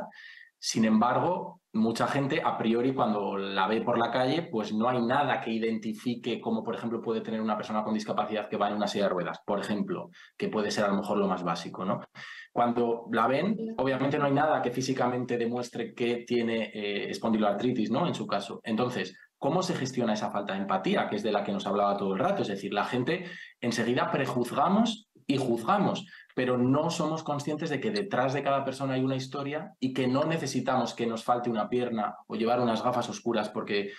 Sin embargo, mucha gente a priori cuando la ve por la calle, pues no hay nada que identifique como, por ejemplo, puede tener una persona con discapacidad que va en una silla de ruedas, por ejemplo, que puede ser a lo mejor lo más básico, ¿no? Cuando la ven, obviamente no hay nada que físicamente demuestre que tiene espondiloartritis, ¿no? En su caso. Entonces, ¿cómo se gestiona esa falta de empatía, que es de la que nos hablaba todo el rato? Es decir, la gente enseguida prejuzgamos y juzgamos, pero no somos conscientes de que detrás de cada persona hay una historia y que no necesitamos que nos falte una pierna o llevar unas gafas oscuras porque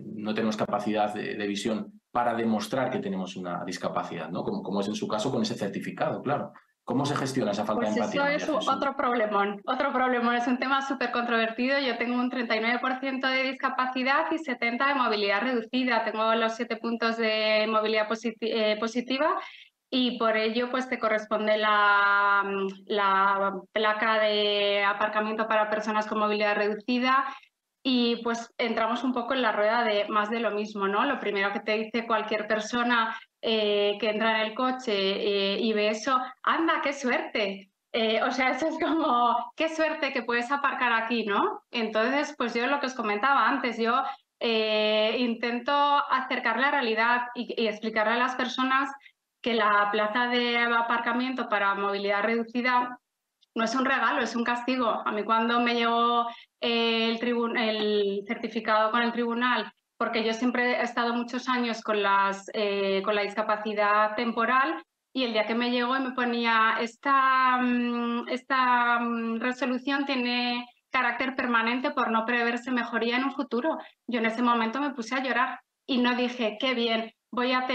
no tenemos capacidad de visión para demostrar que tenemos una discapacidad, ¿no? Como es en su caso con ese certificado, claro. ¿Cómo se gestiona esa falta de empatía? Pues eso es otro problemón, es un tema súper controvertido. Yo tengo un 39% de discapacidad y 70% de movilidad reducida. Tengo los 7 puntos de movilidad positiva y por ello pues te corresponde la placa de aparcamiento para personas con movilidad reducida. Y pues entramos un poco en la rueda de más de lo mismo, ¿no? Lo primero que te dice cualquier persona que entra en el coche y ve eso, ¡anda, qué suerte! O sea, eso es como, qué suerte que puedes aparcar aquí, ¿no? Entonces, pues yo lo que os comentaba antes, yo intento acercar la realidad y explicarle a las personas que la plaza de aparcamiento para movilidad reducida no es un regalo, es un castigo. A mí cuando me llegó el certificado con el tribunal, porque yo siempre he estado muchos años con la discapacidad temporal, y el día que me llegó y me ponía esta resolución tiene carácter permanente por no preverse mejoría en un futuro. Yo en ese momento me puse a llorar y no dije, qué bien, voy a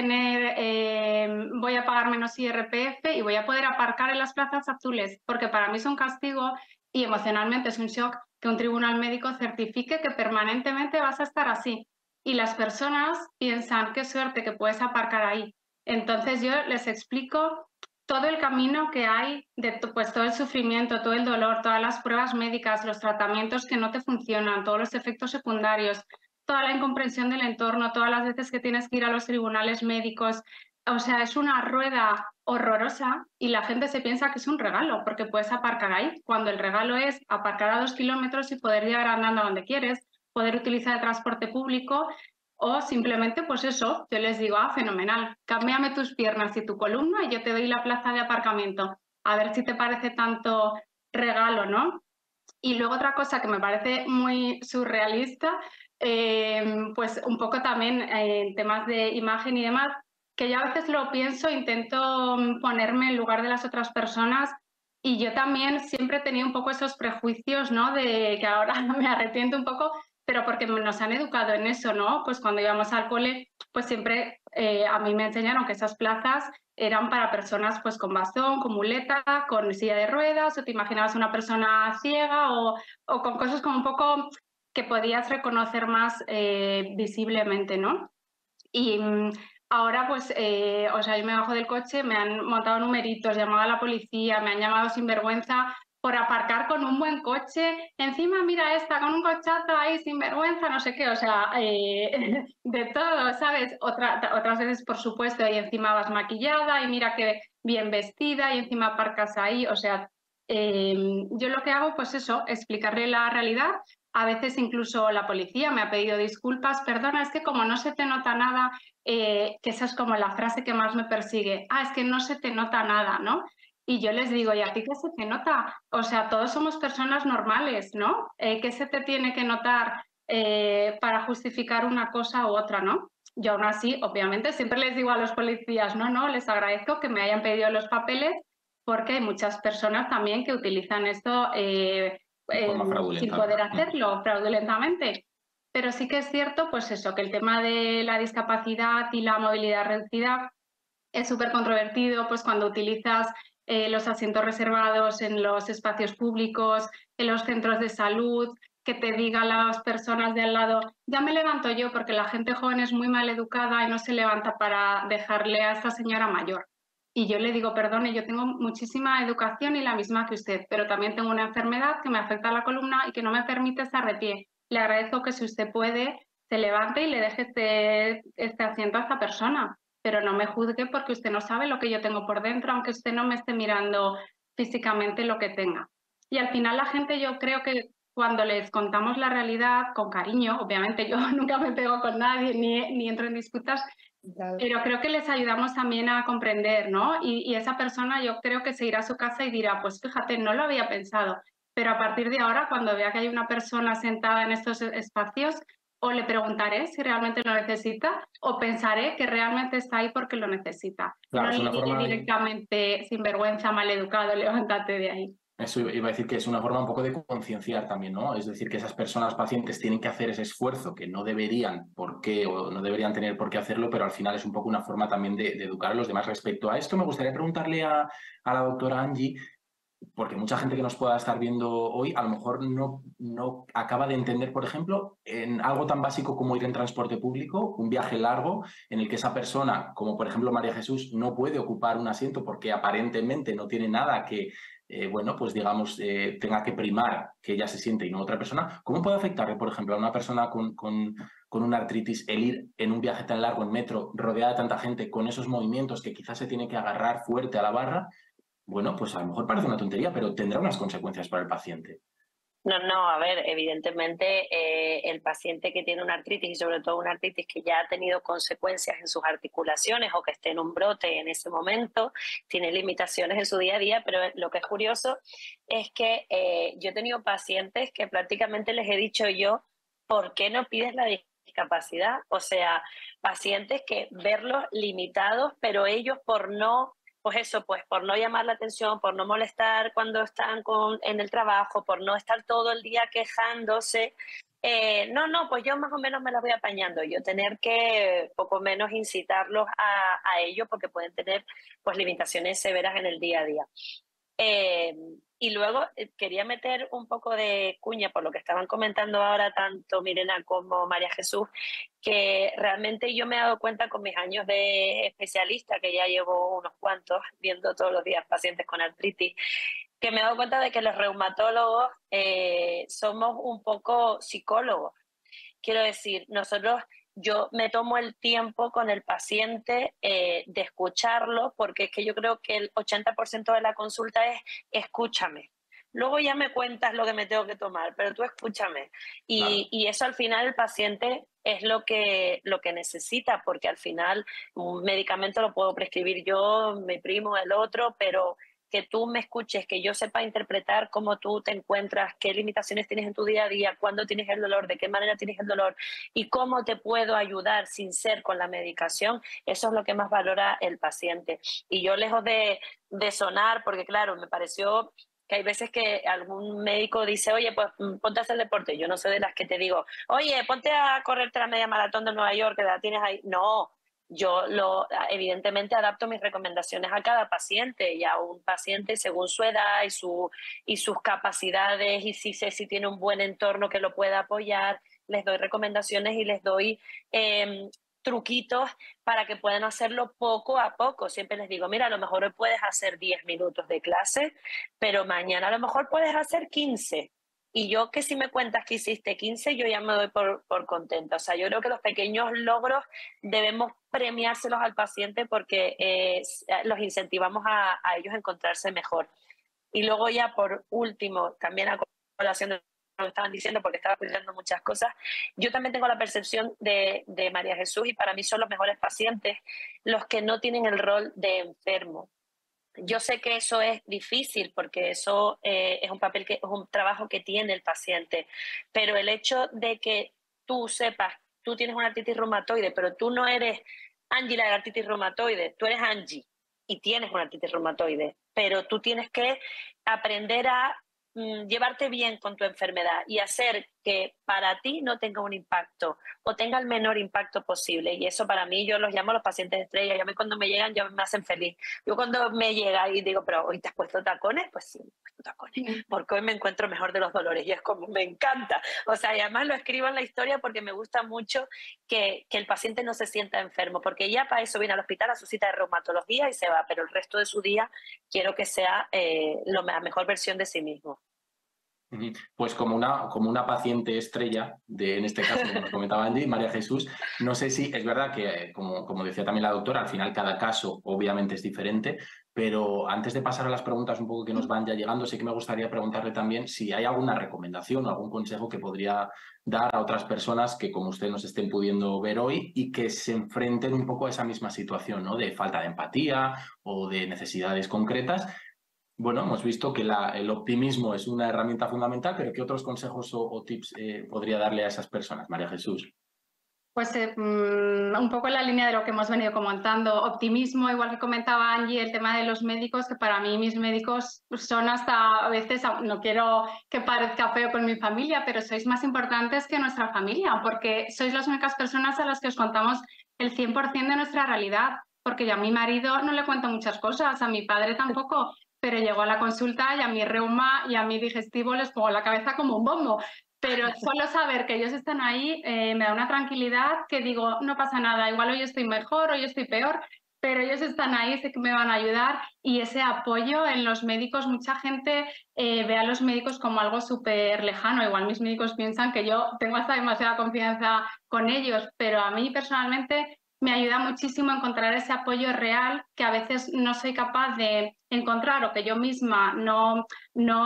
pagar menos IRPF y voy a poder aparcar en las plazas azules, porque para mí es un castigo y emocionalmente es un shock que un tribunal médico certifique que permanentemente vas a estar así. Y las personas piensan, qué suerte que puedes aparcar ahí. Entonces yo les explico todo el camino que hay, pues todo el sufrimiento, todo el dolor, todas las pruebas médicas, los tratamientos que no te funcionan, todos los efectos secundarios, toda la incomprensión del entorno, todas las veces que tienes que ir a los tribunales médicos. O sea, es una rueda horrorosa y la gente se piensa que es un regalo porque puedes aparcar ahí, cuando el regalo es aparcar a 2 kilómetros y poder llegar andando a donde quieres, poder utilizar el transporte público o simplemente, pues eso, yo les digo, fenomenal, cámbiame tus piernas y tu columna y yo te doy la plaza de aparcamiento. A ver si te parece tanto regalo, ¿no? Y luego otra cosa que me parece muy surrealista, pues un poco también en temas de imagen y demás, que yo a veces lo pienso, intento ponerme en lugar de las otras personas y yo también siempre he tenido un poco esos prejuicios, ¿no? De que ahora me arrepiento un poco, pero porque nos han educado en eso, ¿no? Pues cuando íbamos al cole, pues siempre a mí me enseñaron que esas plazas eran para personas pues con bastón, con muleta, con silla de ruedas, o te imaginabas una persona ciega o con cosas como un poco que podías reconocer más visiblemente, ¿no? Y ahora pues, o sea, yo me bajo del coche, me han montado numeritos, llamado a la policía, me han llamado sinvergüenza por aparcar con un buen coche, encima mira esta, con un cochazo ahí, sinvergüenza, no sé qué, o sea, de todo, ¿sabes? Otras veces, por supuesto, y encima vas maquillada y mira qué bien vestida y encima aparcas ahí, o sea, yo lo que hago, pues eso, explicarle la realidad. A veces incluso la policía me ha pedido disculpas, perdona, es que como no se te nota nada, que esa es como la frase que más me persigue, es que no se te nota nada, ¿no? Y yo les digo, ¿y a ti qué se te nota? O sea, todos somos personas normales, ¿no? ¿Qué se te tiene que notar para justificar una cosa u otra, ¿no? Yo aún así, obviamente, siempre les digo a los policías, no, les agradezco que me hayan pedido los papeles porque hay muchas personas también que utilizan esto sin poder hacerlo fraudulentamente. Pero sí que es cierto, pues eso, que el tema de la discapacidad y la movilidad reducida es súper controvertido, pues cuando utilizas los asientos reservados en los espacios públicos, en los centros de salud, que te digan las personas de al lado, ya me levanto yo, porque la gente joven es muy mal educada y no se levanta para dejarle a esta señora mayor. Y yo le digo, perdone, yo tengo muchísima educación y la misma que usted, pero también tengo una enfermedad que me afecta a la columna y que no me permite estar de pie. Le agradezco que si usted puede, se levante y le deje este asiento a esta persona, pero no me juzgue porque usted no sabe lo que yo tengo por dentro, aunque usted no me esté mirando físicamente lo que tenga. Y al final la gente, yo creo que cuando les contamos la realidad con cariño, obviamente yo nunca me pego con nadie ni entro en disputas, claro, pero creo que les ayudamos también a comprender, ¿no? Y esa persona yo creo que se irá a su casa y dirá, pues fíjate, no lo había pensado, pero a partir de ahora, cuando vea que hay una persona sentada en estos espacios, o le preguntaré si realmente lo necesita o pensaré que realmente está ahí porque lo necesita. Claro, No es le una diré forma directamente, sinvergüenza, maleducado, levántate de ahí. Eso iba a decir que es una forma un poco de concienciar también, ¿no? Es decir, que esas personas pacientes tienen que hacer ese esfuerzo que no deberían por qué o no deberían tener por qué hacerlo, pero al final es un poco una forma también de educar a los demás. Respecto a esto, me gustaría preguntarle a la doctora Angie, porque mucha gente que nos pueda estar viendo hoy a lo mejor no acaba de entender, por ejemplo, en algo tan básico como ir en transporte público, un viaje largo en el que esa persona, como por ejemplo María Jesús, no puede ocupar un asiento porque aparentemente no tiene nada que, bueno, pues digamos, tenga que primar que ella se siente y no otra persona. ¿Cómo puede afectarle, por ejemplo, a una persona con una artritis el ir en un viaje tan largo en metro, rodeada de tanta gente, con esos movimientos que quizás se tiene que agarrar fuerte a la barra? Bueno, pues a lo mejor parece una tontería, pero tendrá unas consecuencias para el paciente. No, a ver, evidentemente el paciente que tiene una artritis y sobre todo una artritis que ya ha tenido consecuencias en sus articulaciones o que esté en un brote en ese momento, tiene limitaciones en su día a día, pero lo que es curioso es que yo he tenido pacientes que prácticamente les he dicho yo, ¿por qué no pides la discapacidad? O sea, pacientes que verlos limitados, pero ellos por no pues eso, pues por no llamar la atención, por no molestar cuando están en el trabajo, por no estar todo el día quejándose. Pues yo más o menos me las voy apañando. Yo tener que poco menos incitarlos a ello porque pueden tener pues limitaciones severas en el día a día. Y luego quería meter un poco de cuña por lo que estaban comentando ahora tanto Mirena como María Jesús, que realmente yo me he dado cuenta con mis años de especialista, que ya llevo unos cuantos viendo todos los días pacientes con artritis, que me he dado cuenta de que los reumatólogos somos un poco psicólogos. Quiero decir, yo me tomo el tiempo con el paciente de escucharlo, porque es que yo creo que el 80% de la consulta es escúchame. Luego ya me cuentas lo que me tengo que tomar, pero tú escúchame. Y eso al final el paciente es lo que necesita, porque al final un medicamento lo puedo prescribir yo, mi primo, el otro, pero que tú me escuches, que yo sepa interpretar cómo tú te encuentras, qué limitaciones tienes en tu día a día, cuándo tienes el dolor, de qué manera tienes el dolor y cómo te puedo ayudar sin ser con la medicación, eso es lo que más valora el paciente. Y yo lejos de sonar, porque claro, me pareció que hay veces que algún médico dice, oye, pues ponte a hacer deporte. Yo no soy de las que te digo, oye, ponte a correrte la media maratón de Nueva York, que la tienes ahí. No, yo evidentemente adapto mis recomendaciones a cada paciente y a un paciente según su edad y sus capacidades y si sé si tiene un buen entorno que lo pueda apoyar, les doy recomendaciones y les doy truquitos para que puedan hacerlo poco a poco. Siempre les digo, mira, a lo mejor hoy puedes hacer 10 minutos de clase, pero mañana a lo mejor puedes hacer 15. Y yo que si me cuentas que hiciste 15, yo ya me doy por contenta. O sea, yo creo que los pequeños logros debemos premiárselos al paciente porque los incentivamos a ellos a encontrarse mejor. Y luego ya por último, también a colación de lo que estaban diciendo, porque estaba escuchando muchas cosas, yo también tengo la percepción de María Jesús y para mí son los mejores pacientes los que no tienen el rol de enfermo. Yo sé que eso es difícil porque eso es un trabajo que tiene el paciente, pero el hecho de que tú sepas, tú tienes una artritis reumatoide, pero tú no eres Angie la de la artritis reumatoide, tú eres Angie y tienes una artritis reumatoide, pero tú tienes que aprender a llevarte bien con tu enfermedad y hacer que para ti no tenga un impacto o tenga el menor impacto posible. Y eso para mí, yo los llamo los pacientes estrella. Y a mí cuando me llegan, ya me hacen feliz. Yo cuando me llega y digo, pero ¿hoy te has puesto tacones? Pues sí, me he puesto tacones, porque hoy me encuentro mejor de los dolores. Y es como, me encanta. O sea, y además lo escribo en la historia porque me gusta mucho que el paciente no se sienta enfermo, porque ya para eso viene al hospital a su cita de reumatología y se va, pero el resto de su día quiero que sea la mejor versión de sí mismo. Pues como una paciente estrella, en este caso, como nos comentaba Angie, María Jesús, no sé si es verdad que, como decía también la doctora, al final cada caso obviamente es diferente, pero antes de pasar a las preguntas un poco que nos van ya llegando, sí que me gustaría preguntarle también si hay alguna recomendación o algún consejo que podría dar a otras personas que como usted nos estén pudiendo ver hoy y que se enfrenten un poco a esa misma situación, ¿no? De falta de empatía o de necesidades concretas, Bueno, hemos visto que el optimismo es una herramienta fundamental, pero ¿qué otros consejos o tips podría darle a esas personas, María Jesús? Pues un poco en la línea de lo que hemos venido comentando, optimismo, igual que comentaba Angie, el tema de los médicos, que para mí mis médicos son hasta a veces, no quiero que parezca feo con mi familia, pero sois más importantes que nuestra familia, porque sois las únicas personas a las que os contamos el 100% de nuestra realidad, porque yo a mi marido no le cuento muchas cosas, a mi padre tampoco, pero llego a la consulta y a mi reuma y a mi digestivo les pongo la cabeza como un bombo. Pero solo saber que ellos están ahí me da una tranquilidad que digo, no pasa nada, igual hoy estoy mejor, hoy estoy peor, pero ellos están ahí, sé que me van a ayudar y ese apoyo en los médicos, mucha gente ve a los médicos como algo súper lejano, igual mis médicos piensan que yo tengo hasta demasiada confianza con ellos, pero a mí personalmente me ayuda muchísimo a encontrar ese apoyo real que a veces no soy capaz de encontrar o que yo misma no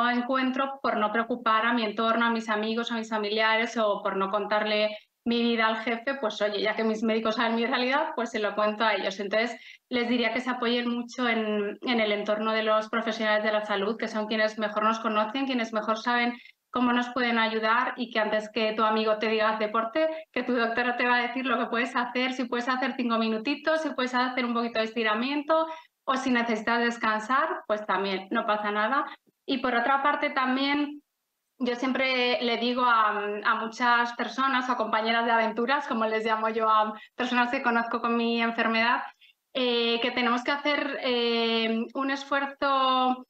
encuentro por no preocupar a mi entorno, a mis amigos, a mis familiares o por no contarle mi vida al jefe, pues oye, ya que mis médicos saben mi realidad, pues se lo cuento a ellos. Entonces, les diría que se apoyen mucho en el entorno de los profesionales de la salud, que son quienes mejor nos conocen, quienes mejor saben cómo nos pueden ayudar y que antes que tu amigo te diga haz deporte, que tu doctora te va a decir lo que puedes hacer, si puedes hacer 5 minutitos, si puedes hacer un poquito de estiramiento o si necesitas descansar, pues también no pasa nada. Y por otra parte también yo siempre le digo a muchas personas, a compañeras de aventuras, como les llamo yo a personas que conozco con mi enfermedad, que tenemos que hacer un esfuerzo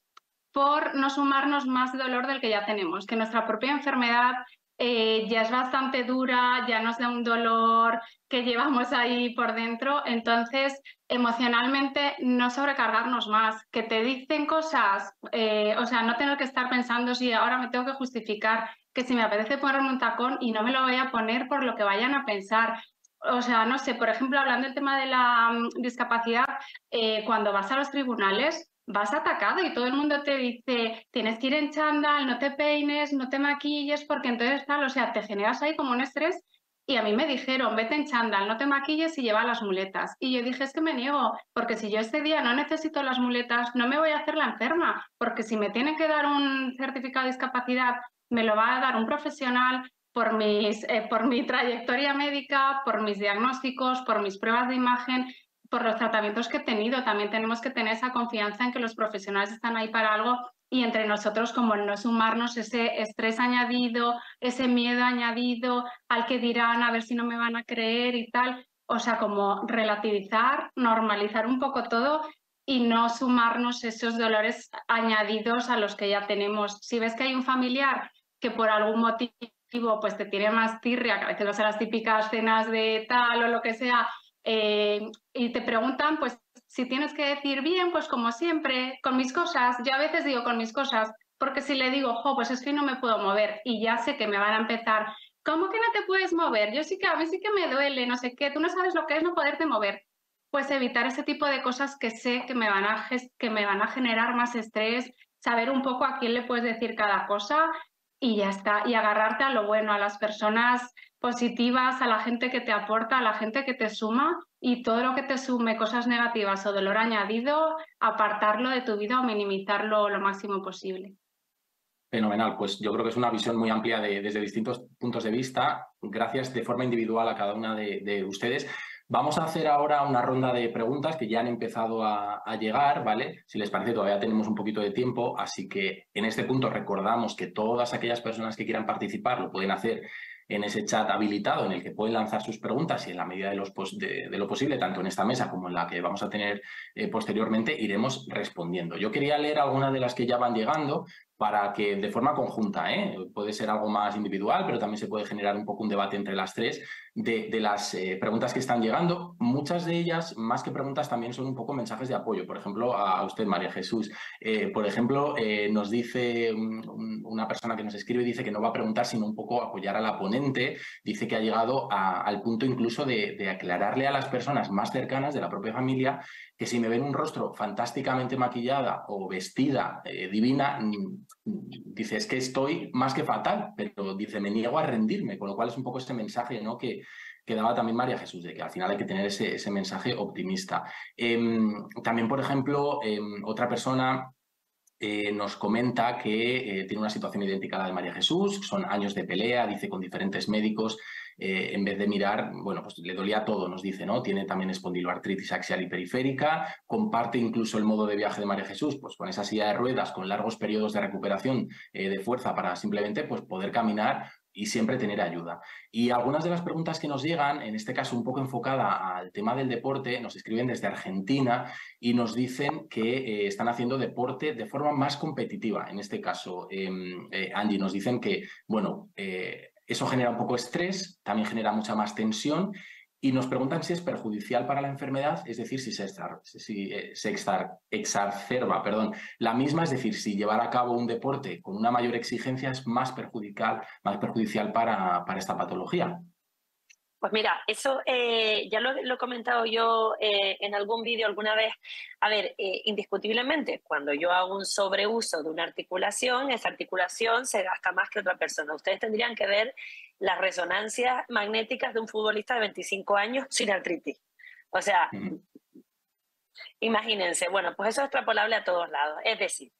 por no sumarnos más dolor del que ya tenemos, que nuestra propia enfermedad ya es bastante dura, ya nos da un dolor que llevamos ahí por dentro, entonces emocionalmente no sobrecargarnos más, que te dicen cosas, o sea, no tener que estar pensando si ahora me tengo que justificar, que si me apetece ponerme un tacón y no me lo voy a poner por lo que vayan a pensar. O sea, no sé, por ejemplo, hablando del tema de la discapacidad, cuando vas a los tribunales, vas atacado y todo el mundo te dice, tienes que ir en chándal, no te peines, no te maquilles, porque entonces tal, o sea, te generas ahí como un estrés. Y a mí me dijeron, vete en chándal, no te maquilles y lleva las muletas. Y yo dije, es que me niego, porque si yo este día no necesito las muletas, no me voy a hacer la enferma, porque si me tienen que dar un certificado de discapacidad, me lo va a dar un profesional por mi trayectoria médica, por mis diagnósticos, por mis pruebas de imagen, por los tratamientos que he tenido. También tenemos que tener esa confianza en que los profesionales están ahí para algo y entre nosotros como no sumarnos ese estrés añadido, ese miedo añadido al que dirán a ver si no me van a creer y tal. O sea, como relativizar, normalizar un poco todo y no sumarnos esos dolores añadidos a los que ya tenemos. Si ves que hay un familiar que por algún motivo pues te tiene más tirria, que a veces vas a las típicas cenas de tal o lo que sea, y te preguntan, pues, si tienes que decir bien, pues como siempre, con mis cosas. Yo a veces digo con mis cosas, porque si le digo, pues es que no me puedo mover y ya sé que me van a empezar, ¿cómo que no te puedes mover? Yo sí que a mí sí que me duele, no sé qué, tú no sabes lo que es no poderte mover. Pues evitar ese tipo de cosas que sé que me van a generar más estrés, saber un poco a quién le puedes decir cada cosa y ya está. Y agarrarte a lo bueno, a las personas positivas, a la gente que te aporta, a la gente que te suma y todo lo que te sume cosas negativas o dolor añadido, apartarlo de tu vida o minimizarlo lo máximo posible. Fenomenal, pues yo creo que es una visión muy amplia desde distintos puntos de vista. Gracias de forma individual a cada una de ustedes. Vamos a hacer ahora una ronda de preguntas que ya han empezado a llegar, ¿vale? Si les parece, todavía tenemos un poquito de tiempo, así que en este punto recordamos que todas aquellas personas que quieran participar lo pueden hacer en ese chat habilitado en el que pueden lanzar sus preguntas y en la medida de lo posible, tanto en esta mesa como en la que vamos a tener posteriormente, iremos respondiendo. Yo quería leer algunas de las que ya van llegando para que de forma conjunta, puede ser algo más individual, pero también se puede generar un poco un debate entre las tres de las preguntas que están llegando. Muchas de ellas, más que preguntas, también son un poco mensajes de apoyo. Por ejemplo, a usted, María Jesús. Por ejemplo, nos dice una persona que nos escribe, dice que no va a preguntar, sino un poco apoyar a la ponente. Dice que ha llegado al punto incluso de aclararle a las personas más cercanas de la propia familia que si me ven un rostro fantásticamente maquillada o vestida divina, dice, es que estoy más que fatal, pero dice, me niego a rendirme, con lo cual es un poco este mensaje, ¿no?, que daba también María Jesús, de que al final hay que tener ese mensaje optimista. También, por ejemplo, otra persona nos comenta que tiene una situación idéntica a la de María Jesús, son años de pelea, dice, con diferentes médicos. En vez de mirar, bueno, pues le dolía todo, nos dice, ¿no? Tiene también espondiloartritis axial y periférica, comparte incluso el modo de viaje de María Jesús, pues con esa silla de ruedas, con largos periodos de recuperación de fuerza para simplemente pues, poder caminar y siempre tener ayuda. Y algunas de las preguntas que nos llegan, en este caso un poco enfocada al tema del deporte, nos escriben desde Argentina y nos dicen que están haciendo deporte de forma más competitiva. En este caso, Angie, nos dicen que, bueno, eso genera un poco de estrés, también genera mucha más tensión y nos preguntan si es perjudicial para la enfermedad, es decir, si se exacerba, la misma, es decir, si llevar a cabo un deporte con una mayor exigencia es más perjudicial para esta patología. Pues mira, eso ya lo he comentado yo en algún vídeo alguna vez. A ver, indiscutiblemente, cuando yo hago un sobreuso de una articulación, esa articulación se gasta más que otra persona. Ustedes tendrían que ver las resonancias magnéticas de un futbolista de 25 años sin artritis. O sea, imagínense, bueno, pues eso es extrapolable a todos lados. Es decir,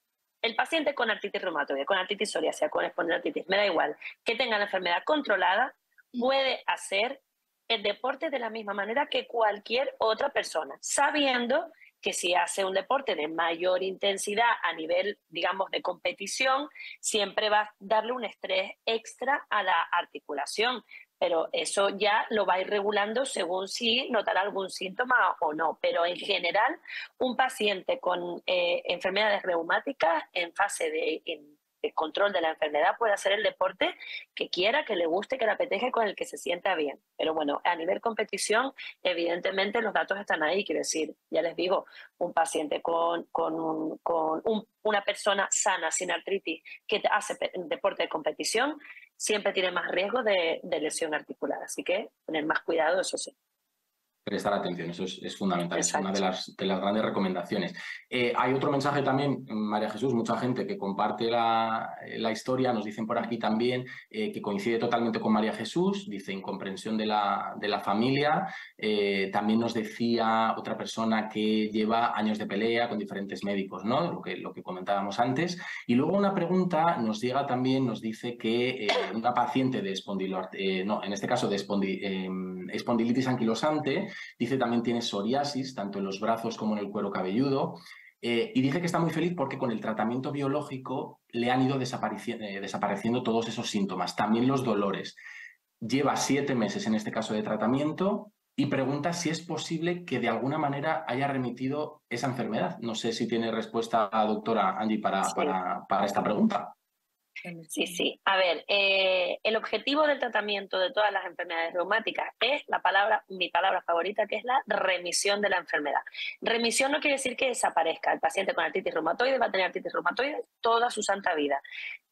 el paciente con artritis reumatoide, con artritis psoriásica, con espondilolitis, me da igual, que tenga la enfermedad controlada, puede hacer el deporte de la misma manera que cualquier otra persona, sabiendo que si hace un deporte de mayor intensidad a nivel, digamos, de competición, siempre va a darle un estrés extra a la articulación. Pero eso ya lo va a ir regulando según si notará algún síntoma o no. Pero en general, un paciente con enfermedades reumáticas en fase de control de la enfermedad puede hacer el deporte que quiera, que le guste, que le apetezca, con el que se sienta bien. Pero bueno, a nivel competición, evidentemente los datos están ahí. Quiero decir, ya les digo, un paciente una persona sana, sin artritis, que hace deporte de competición, siempre tiene más riesgo de lesión articular. Así que tener más cuidado, eso sí. Prestar atención, eso es fundamental, Exacto. es una de las grandes recomendaciones. Hay otro mensaje también, María Jesús, mucha gente que comparte la historia, nos dicen por aquí también que coincide totalmente con María Jesús, dice incomprensión de la familia. También nos decía otra persona que lleva años de pelea con diferentes médicos, ¿no? Lo que comentábamos antes. Y luego una pregunta nos llega también, nos dice que una paciente de espondilitis anquilosante, dice también tiene psoriasis, tanto en los brazos como en el cuero cabelludo, y dice que está muy feliz porque con el tratamiento biológico le han ido desapareciendo todos esos síntomas, también los dolores. Lleva 7 meses en este caso de tratamiento y pregunta si es posible que de alguna manera haya remitido esa enfermedad. No sé si tiene respuesta, doctora Angie, para esta pregunta. Sí. A ver, el objetivo del tratamiento de todas las enfermedades reumáticas es mi palabra favorita, que es la remisión de la enfermedad. Remisión no quiere decir que desaparezca. El paciente con artritis reumatoide va a tener artritis reumatoide toda su santa vida.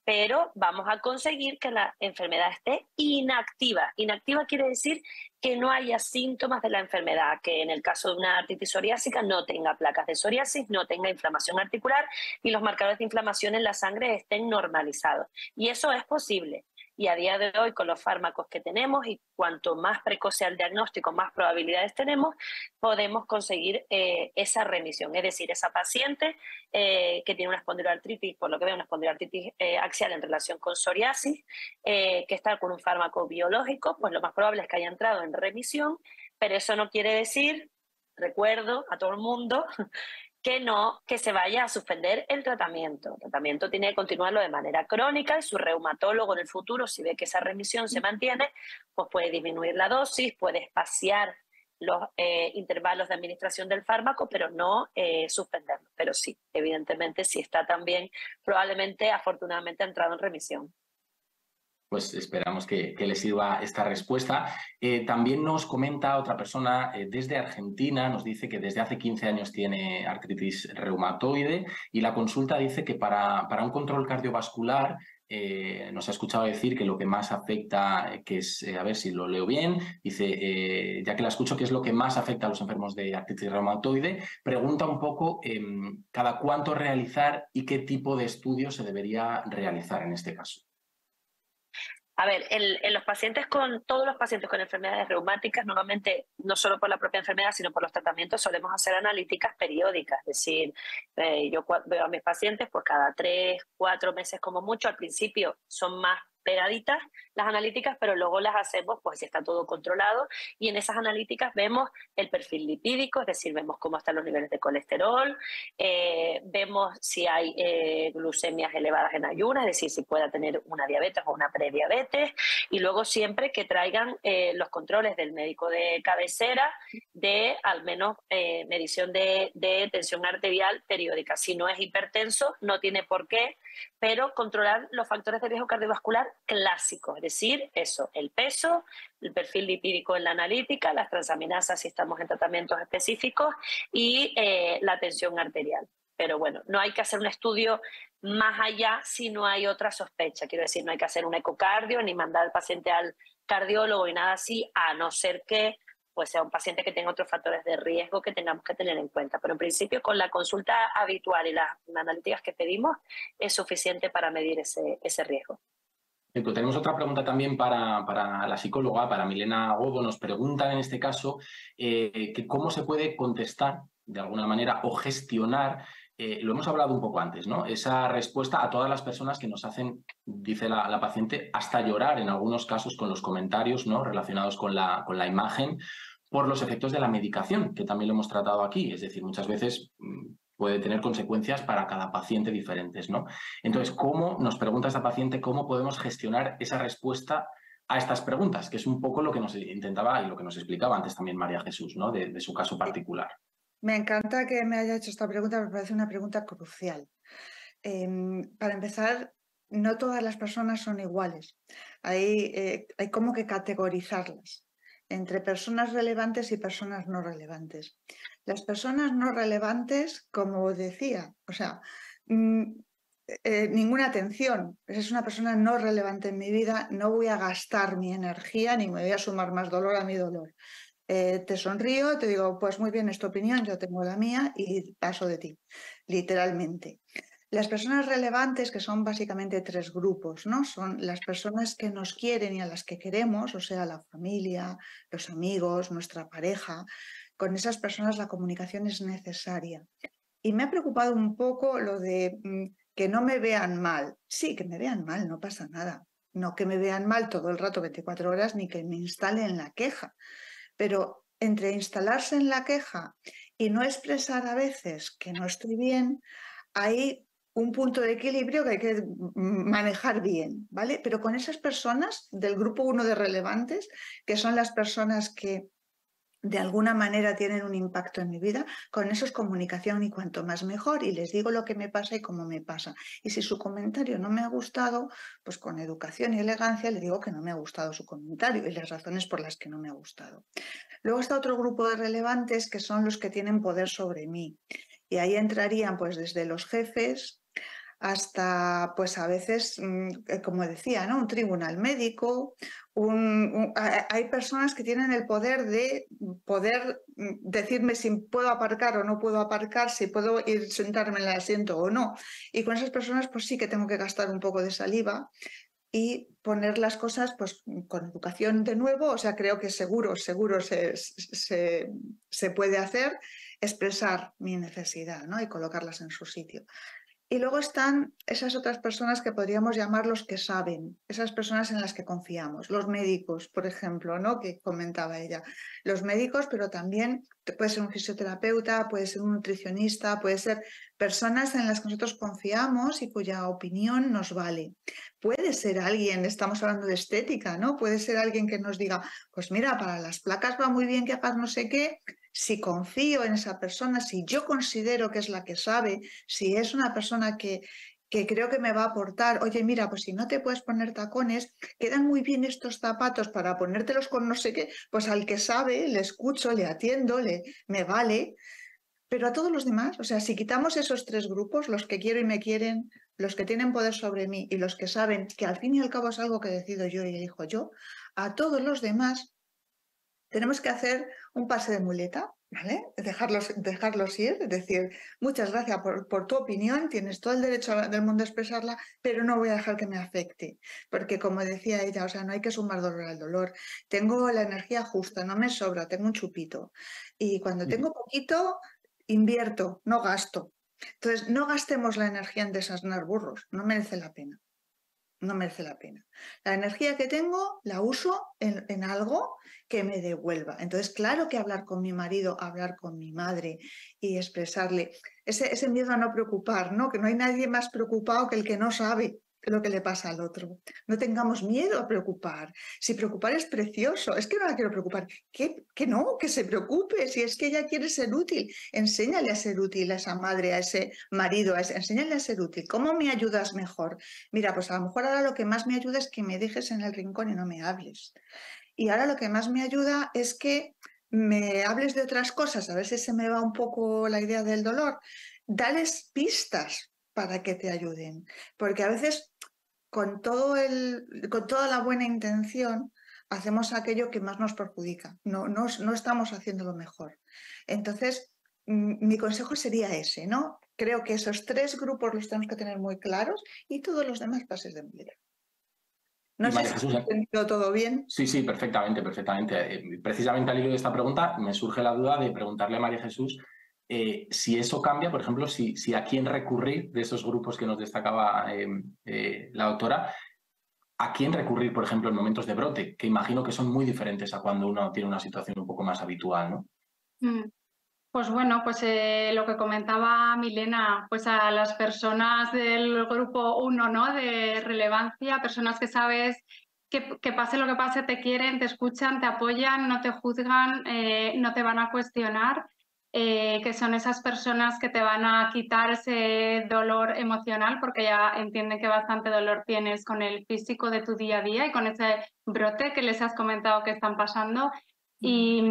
Pero vamos a conseguir que la enfermedad esté inactiva. Inactiva quiere decir que no haya síntomas de la enfermedad, que en el caso de una artritis psoriásica no tenga placas de psoriasis, no tenga inflamación articular y los marcadores de inflamación en la sangre estén normalizados. Y eso es posible. Y a día de hoy, con los fármacos que tenemos, y cuanto más precoz sea el diagnóstico, más probabilidades tenemos, podemos conseguir esa remisión. Es decir, esa paciente que tiene una espondiloartritis, por lo que veo, una espondiloartritis axial en relación con psoriasis, que está con un fármaco biológico, pues lo más probable es que haya entrado en remisión, pero eso no quiere decir, recuerdo a todo el mundo, que se vaya a suspender el tratamiento. El tratamiento tiene que continuarlo de manera crónica y su reumatólogo en el futuro, si ve que esa remisión se mantiene, pues puede disminuir la dosis, puede espaciar los intervalos de administración del fármaco, pero no suspenderlo. Pero sí, evidentemente, si está también, probablemente, afortunadamente, ha entrado en remisión. Pues esperamos que le sirva esta respuesta. También nos comenta otra persona desde Argentina, nos dice que desde hace 15 años tiene artritis reumatoide y la consulta dice que para un control cardiovascular nos ha escuchado decir que lo que más afecta, que es, a ver si lo leo bien, dice, ya que la escucho, que es lo que más afecta a los enfermos de artritis reumatoide, pregunta un poco cada cuánto realizar y qué tipo de estudio se debería realizar en este caso. A ver, en los pacientes todos los pacientes con enfermedades reumáticas, normalmente, no solo por la propia enfermedad, sino por los tratamientos, solemos hacer analíticas periódicas. Es decir, yo veo a mis pacientes pues cada 3, 4 meses como mucho. Al principio son más pegaditas las analíticas, pero luego las hacemos pues si está todo controlado, y en esas analíticas vemos el perfil lipídico, es decir, vemos cómo están los niveles de colesterol, vemos si hay glucemias elevadas en ayunas, es decir, si pueda tener una diabetes o una prediabetes, y luego siempre que traigan los controles del médico de cabecera de al menos medición de tensión arterial periódica. Si no es hipertenso, no tiene por qué, pero controlar los factores de riesgo cardiovascular clásicos, es decir, eso, el peso, el perfil lipídico en la analítica, las transaminasas si estamos en tratamientos específicos y la tensión arterial. Pero bueno, no hay que hacer un estudio más allá si no hay otra sospecha. Quiero decir, no hay que hacer un ecocardio ni mandar al paciente al cardiólogo y nada así, a no ser que pues sea un paciente que tenga otros factores de riesgo que tengamos que tener en cuenta. Pero en principio, con la consulta habitual y las analíticas que pedimos, es suficiente para medir ese riesgo. Tenemos otra pregunta también para la psicóloga, para Milena Gobo. Nos preguntan en este caso que cómo se puede contestar de alguna manera o gestionar, lo hemos hablado un poco antes, ¿no? Esa respuesta a todas las personas que nos hacen, dice la paciente, hasta llorar en algunos casos con los comentarios, ¿no?, relacionados con la imagen, por los efectos de la medicación, que también lo hemos tratado aquí. Es decir, muchas veces puede tener consecuencias para cada paciente diferentes, ¿no? Entonces, ¿cómo, nos pregunta esta paciente, cómo podemos gestionar esa respuesta a estas preguntas? Que es un poco lo que nos intentaba y lo que nos explicaba antes también María Jesús, ¿no?, de su caso particular. Me encanta que me haya hecho esta pregunta, me parece una pregunta crucial. Para empezar, no todas las personas son iguales. Hay como que categorizarlas entre personas relevantes y personas no relevantes. Las personas no relevantes, como decía, o sea, ninguna atención. Es una persona no relevante en mi vida, no voy a gastar mi energía ni me voy a sumar más dolor a mi dolor. Te sonrío, te digo, pues muy bien, es tu opinión, yo tengo la mía y paso de ti, literalmente. Las personas relevantes, que son básicamente 3 grupos, ¿no? Son las personas que nos quieren y a las que queremos, o sea, la familia, los amigos, nuestra pareja. Con esas personas la comunicación es necesaria. Y me ha preocupado un poco lo de que no me vean mal. Sí, que me vean mal, no pasa nada. No que me vean mal todo el rato, 24 horas, ni que me instalen la queja. Pero entre instalarse en la queja y no expresar a veces que no estoy bien, hay un punto de equilibrio que hay que manejar bien, ¿vale? Pero con esas personas del grupo 1 de relevantes, que son las personas que de alguna manera tienen un impacto en mi vida, con eso es comunicación y cuanto más mejor, y les digo lo que me pasa y cómo me pasa. Y si su comentario no me ha gustado, pues con educación y elegancia le digo que no me ha gustado su comentario y las razones por las que no me ha gustado. Luego está otro grupo de relevantes que son los que tienen poder sobre mí. Y ahí entrarían pues desde los jefes hasta pues a veces, como decía, ¿no?, un tribunal médico. Hay personas que tienen el poder de poder decirme si puedo aparcar o no puedo aparcar, si puedo ir sentarme en el asiento o no. Y con esas personas pues sí que tengo que gastar un poco de saliva y poner las cosas pues con educación de nuevo. O sea, creo que seguro se puede hacer, expresar mi necesidad, ¿no?, y colocarlas en su sitio. Y luego están esas otras personas que podríamos llamar los que saben, esas personas en las que confiamos, los médicos, por ejemplo, ¿no?, que comentaba ella. Los médicos, pero también puede ser un fisioterapeuta, puede ser un nutricionista, puede ser personas en las que nosotros confiamos y cuya opinión nos vale. Puede ser alguien, estamos hablando de estética, ¿no? Puede ser alguien que nos diga, pues mira, para las placas va muy bien que hagas no sé qué. Si confío en esa persona, si yo considero que es la que sabe, si es una persona que creo que me va a aportar, oye, mira, pues si no te puedes poner tacones, quedan muy bien estos zapatos para ponértelos con no sé qué, pues al que sabe le escucho, le atiendo, me vale. Pero a todos los demás, o sea, si quitamos esos 3 grupos, los que quiero y me quieren, los que tienen poder sobre mí y los que saben que al fin y al cabo es algo que decido yo y elijo yo, a todos los demás tenemos que hacer un pase de muleta, ¿vale? Dejarlos ir, es decir, muchas gracias por tu opinión, tienes todo el derecho del mundo a expresarla, pero no voy a dejar que me afecte, porque como decía ella, o sea, no hay que sumar dolor al dolor. Tengo la energía justa, no me sobra, tengo un chupito. Y cuando tengo poquito, invierto, no gasto. Entonces, no gastemos la energía en desasnar burros, no merece la pena. No merece la pena. La energía que tengo la uso en algo que me devuelva. Entonces, claro que hablar con mi marido, hablar con mi madre y expresarle ese miedo a no preocupar, ¿no? Que no hay nadie más preocupado que el que no sabe lo que le pasa al otro. No tengamos miedo a preocupar. Si preocupar es precioso, es que no la quiero preocupar. Que no, que se preocupe. Si es que ella quiere ser útil, enséñale a ser útil a esa madre, a ese marido, enséñale a ser útil. ¿Cómo me ayudas mejor? Mira, pues a lo mejor ahora lo que más me ayuda es que me dejes en el rincón y no me hables. Y ahora lo que más me ayuda es que me hables de otras cosas, a ver si se me va un poco la idea del dolor. Dales pistas para que te ayuden, porque a veces con toda la buena intención hacemos aquello que más nos perjudica, no estamos haciendo lo mejor. Entonces, mi consejo sería ese, ¿no? Creo que esos 3 grupos los tenemos que tener muy claros y todos los demás pases de muleta. No sé si he entendido todo bien. Sí, sí, perfectamente. Precisamente al hilo de esta pregunta me surge la duda de preguntarle a María Jesús si eso cambia, por ejemplo, si a quién recurrir de esos grupos que nos destacaba la doctora, a quién recurrir, por ejemplo, en momentos de brote, que imagino que son muy diferentes a cuando uno tiene una situación un poco más habitual, ¿no? Pues bueno, pues lo que comentaba Milena, pues a las personas del grupo 1, ¿no? De relevancia, personas que sabes que pase lo que pase, te quieren, te escuchan, te apoyan, no te juzgan, no te van a cuestionar, que son esas personas que te van a quitar ese dolor emocional, porque ya entienden que bastante dolor tienes con el físico de tu día a día y con ese brote que les has comentado que están pasando. Y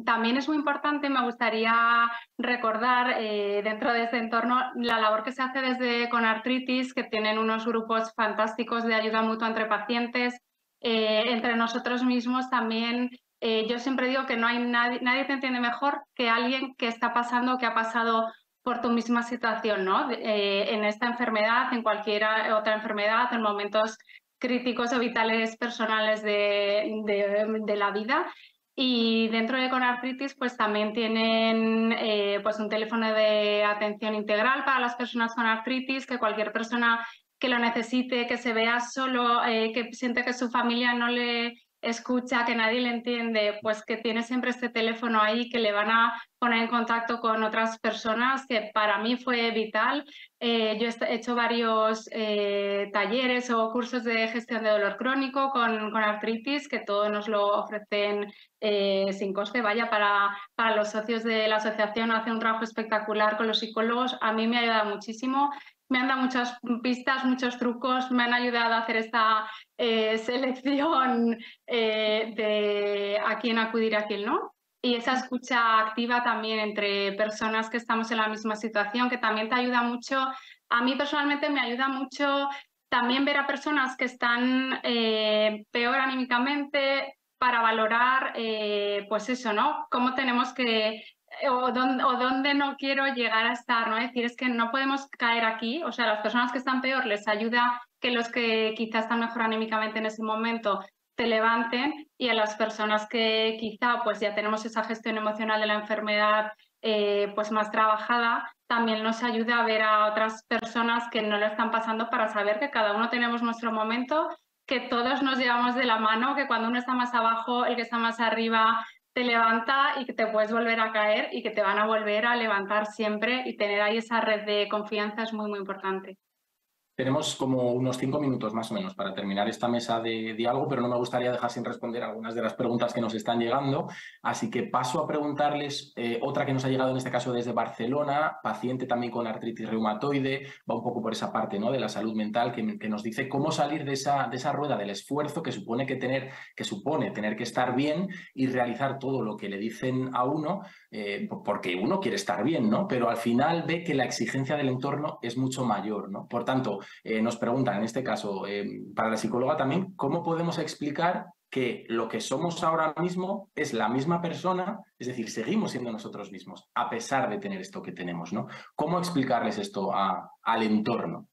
también es muy importante, me gustaría recordar dentro de este entorno la labor que se hace desde Conartritis, que tienen unos grupos fantásticos de ayuda mutua entre pacientes, entre nosotros mismos también. Yo siempre digo que no hay nadie te entiende mejor que alguien que está pasando, que ha pasado por tu misma situación, ¿no? En esta enfermedad, en cualquier otra enfermedad, en momentos críticos o vitales personales de la vida. Y dentro de Conartritis pues también tienen pues un teléfono de atención integral para las personas con artritis, que cualquier persona que lo necesite, que se vea solo, que siente que su familia no le escucha, que nadie le entiende, pues que tiene siempre este teléfono ahí, que le van a poner en contacto con otras personas, que para mí fue vital. Yo he hecho varios talleres o cursos de gestión de dolor crónico con artritis, que todos nos lo ofrecen sin coste, vaya, para los socios de la asociación. Hace un trabajo espectacular con los psicólogos. A mí me ha ayudado muchísimo. Me han dado muchas pistas, muchos trucos, me han ayudado a hacer esta selección de a quién acudir, a quién no. Y esa escucha activa también entre personas que estamos en la misma situación, que también te ayuda mucho. A mí personalmente me ayuda mucho también ver a personas que están peor anímicamente, para valorar, pues eso, ¿no? Cómo tenemos que, o dónde no quiero llegar a estar, ¿no? Es decir, es que no podemos caer aquí, o sea, las personas que están peor les ayuda que los que quizás están mejor anímicamente en ese momento te levanten, y a las personas que quizá pues ya tenemos esa gestión emocional de la enfermedad pues más trabajada, también nos ayuda a ver a otras personas que no lo están pasando, para saber que cada uno tenemos nuestro momento, que todos nos llevamos de la mano, que cuando uno está más abajo, el que está más arriba te levanta, y que te puedes volver a caer y que te van a volver a levantar siempre, y tener ahí esa red de confianza es muy, muy importante. Tenemos como unos 5 minutos más o menos para terminar esta mesa de diálogo, pero no me gustaría dejar sin responder algunas de las preguntas que nos están llegando. Así que paso a preguntarles otra que nos ha llegado en este caso desde Barcelona, paciente también con artritis reumatoide, va un poco por esa parte, ¿no?, de la salud mental, que nos dice cómo salir de esa rueda del esfuerzo que supone tener que estar bien y realizar todo lo que le dicen a uno, porque uno quiere estar bien, ¿no? Pero al final ve que la exigencia del entorno es mucho mayor, ¿no? Por tanto, nos preguntan, en este caso, para la psicóloga también, ¿cómo podemos explicar que lo que somos ahora mismo es la misma persona, es decir, seguimos siendo nosotros mismos, a pesar de tener esto que tenemos, ¿no? ¿Cómo explicarles esto al entorno?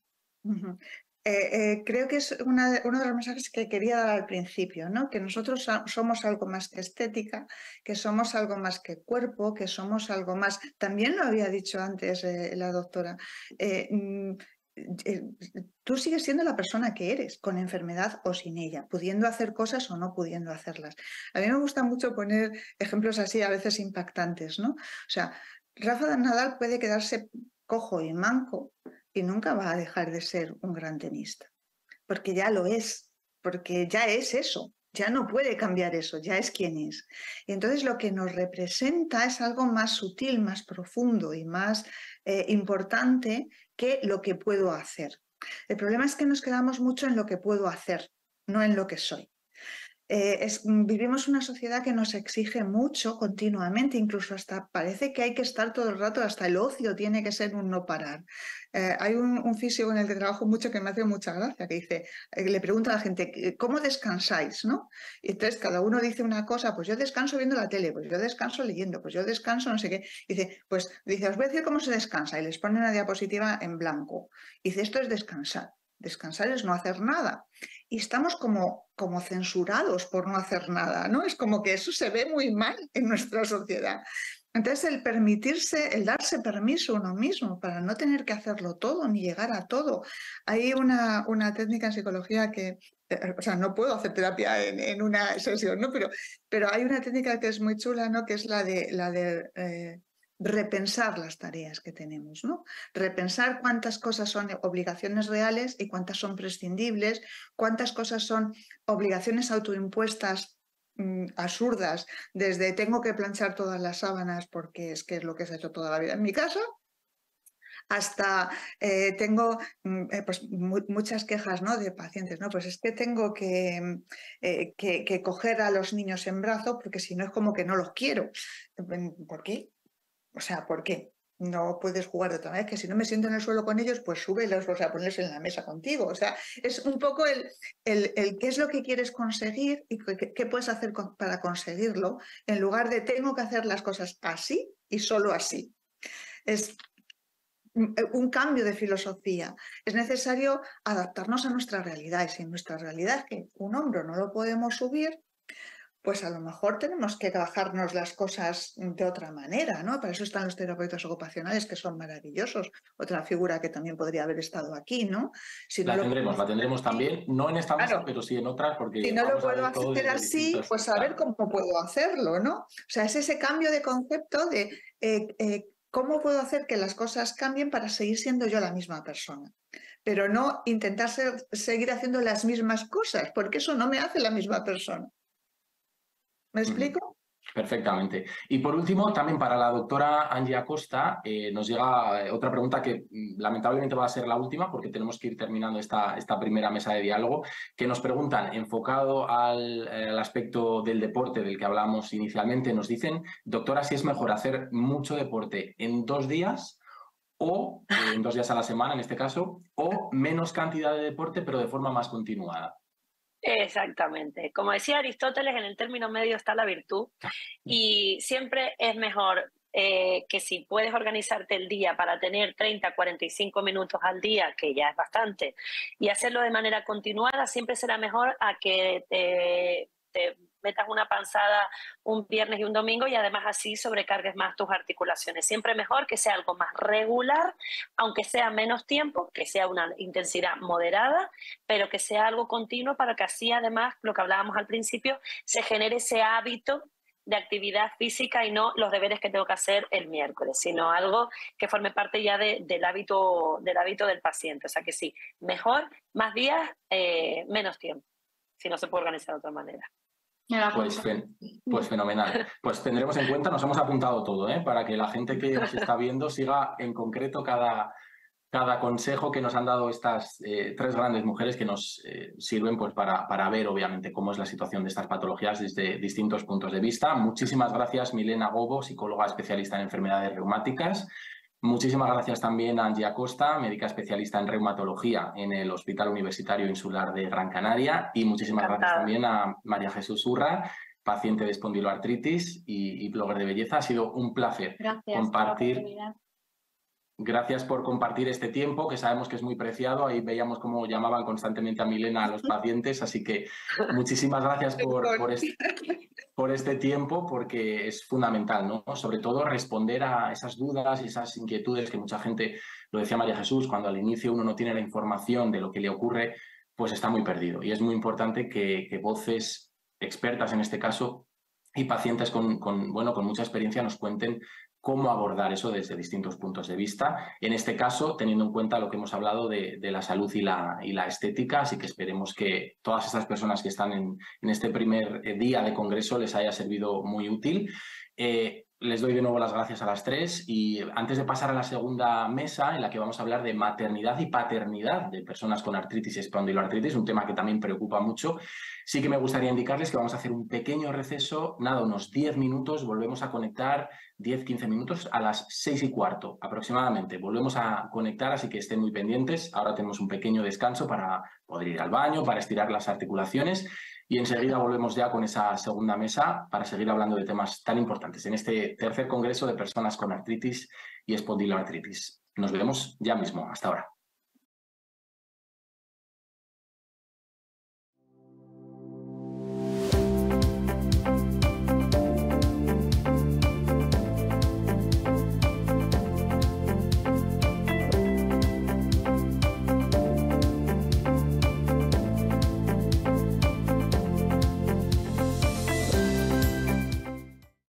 Creo que es uno de los mensajes que quería dar al principio, ¿no? Que nosotros somos algo más que estética, que somos algo más que cuerpo, que somos algo más. También lo había dicho antes la doctora. Tú sigues siendo la persona que eres, con enfermedad o sin ella, pudiendo hacer cosas o no pudiendo hacerlas. A mí me gusta mucho poner ejemplos así, a veces impactantes, ¿no? O sea, Rafa Nadal puede quedarse cojo y manco y nunca va a dejar de ser un gran tenista, porque ya lo es, porque ya es eso, ya no puede cambiar eso, ya es quien es. Y entonces lo que nos representa es algo más sutil, más profundo y más importante que lo que puedo hacer. El problema es que nos quedamos mucho en lo que puedo hacer, no en lo que soy. Vivimos una sociedad que nos exige mucho continuamente, incluso hasta parece que hay que estar todo el rato, hasta el ocio tiene que ser un no parar. Hay un físico en el que trabajo mucho que me hace mucha gracia, que dice, le pregunta a la gente, ¿cómo descansáis? ¿No? Y entonces cada uno dice una cosa, pues yo descanso viendo la tele, pues yo descanso leyendo, pues yo descanso no sé qué. Dice, os voy a decir cómo se descansa, y les pone una diapositiva en blanco. Y dice, esto es descansar. Descansar es no hacer nada. Y estamos como censurados por no hacer nada, ¿no? Es como que eso se ve muy mal en nuestra sociedad. Entonces, el permitirse, el darse permiso a uno mismo para no tener que hacerlo todo ni llegar a todo. Hay una técnica en psicología que, o sea, no puedo hacer terapia en una sesión, ¿no? Pero hay una técnica que es muy chula, ¿no? Que es la de repensar las tareas que tenemos, ¿no? Repensar cuántas cosas son obligaciones reales y cuántas son prescindibles, cuántas cosas son obligaciones autoimpuestas absurdas, desde tengo que planchar todas las sábanas porque es que es lo que se ha hecho toda la vida en mi casa, hasta tengo pues, muchas quejas, ¿no? De pacientes, ¿no? Pues es que tengo que coger a los niños en brazos porque si no es como que no los quiero. ¿Por qué? O sea, ¿por qué? No puedes jugar de otra manera, que si no me siento en el suelo con ellos, pues súbelos, o sea, ponles en la mesa contigo. O sea, es un poco el qué es lo que quieres conseguir y qué puedes hacer para conseguirlo, en lugar de tengo que hacer las cosas así y solo así. Es un cambio de filosofía. Es necesario adaptarnos a nuestra realidad. Y si nuestra realidad es que un hombro no lo podemos subir, pues a lo mejor tenemos que bajarnos las cosas de otra manera, ¿no? Para eso están los terapeutas ocupacionales, que son maravillosos. Otra figura que también podría haber estado aquí, ¿no? Si la tendremos también, no en esta mesa, pero sí en otras, porque si no lo puedo hacer así, pues a ver cómo puedo hacerlo, ¿no? O sea, es ese cambio de concepto de cómo puedo hacer que las cosas cambien para seguir siendo yo la misma persona. Pero no intentar seguir haciendo las mismas cosas, porque eso no me hace la misma persona. ¿Me explico? Perfectamente. Y por último, también para la doctora Angie Acosta, nos llega otra pregunta que lamentablemente va a ser la última porque tenemos que ir terminando esta primera mesa de diálogo, que nos preguntan, enfocado al aspecto del deporte del que hablamos inicialmente, nos dicen, doctora, si es mejor hacer mucho deporte en 2 días o en 2 días a la semana en este caso, o menos cantidad de deporte pero de forma más continuada. Exactamente. Como decía Aristóteles, en el término medio está la virtud y siempre es mejor que si puedes organizarte el día para tener 30, 45 minutos al día, que ya es bastante, y hacerlo de manera continuada, siempre será mejor a que te metas una panzada un viernes y un domingo y además así sobrecargues más tus articulaciones. Siempre mejor que sea algo más regular, aunque sea menos tiempo, que sea una intensidad moderada, pero que sea algo continuo para que así además, lo que hablábamos al principio, se genere ese hábito de actividad física y no los deberes que tengo que hacer el miércoles, sino algo que forme parte ya del hábito del paciente. O sea que sí, mejor, más días, menos tiempo, si no se puede organizar de otra manera. Pues fenomenal. Pues tendremos en cuenta, nos hemos apuntado todo, para que la gente que nos está viendo siga en concreto cada consejo que nos han dado estas 3 grandes mujeres que nos sirven pues, para ver, obviamente, cómo es la situación de estas patologías desde distintos puntos de vista. Muchísimas gracias, Milena Gobo, psicóloga especialista en enfermedades reumáticas. Muchísimas gracias también a Angie Acosta, médica especialista en reumatología en el Hospital Universitario Insular de Gran Canaria. Y muchísimas gracias también a María Jesús Urra, paciente de espondiloartritis y blogger de belleza. Ha sido un placer compartir. Gracias por compartir este tiempo, que sabemos que es muy preciado. Ahí veíamos cómo llamaban constantemente a Milena a los pacientes, así que muchísimas gracias por este tiempo, porque es fundamental, ¿no? Sobre todo responder a esas dudas y esas inquietudes que mucha gente, lo decía María Jesús, cuando al inicio uno no tiene la información de lo que le ocurre, pues está muy perdido. Y es muy importante que voces expertas en este caso y pacientes con mucha experiencia nos cuenten cómo abordar eso desde distintos puntos de vista. En este caso, teniendo en cuenta lo que hemos hablado de la salud y la estética, así que esperemos que todas estas personas que están en este primer día de congreso les haya servido muy útil. Les doy de nuevo las gracias a las tres y antes de pasar a la segunda mesa en la que vamos a hablar de maternidad y paternidad de personas con artritis y espondiloartritis, un tema que también preocupa mucho, sí que me gustaría indicarles que vamos a hacer un pequeño receso, nada, unos 10 minutos, volvemos a conectar 10-15 minutos a las 6:15 aproximadamente. Volvemos a conectar, así que estén muy pendientes. Ahora tenemos un pequeño descanso para poder ir al baño, para estirar las articulaciones. Y enseguida volvemos ya con esa segunda mesa para seguir hablando de temas tan importantes en este tercer congreso de personas con artritis y espondiloartritis. Nos vemos ya mismo. Hasta ahora.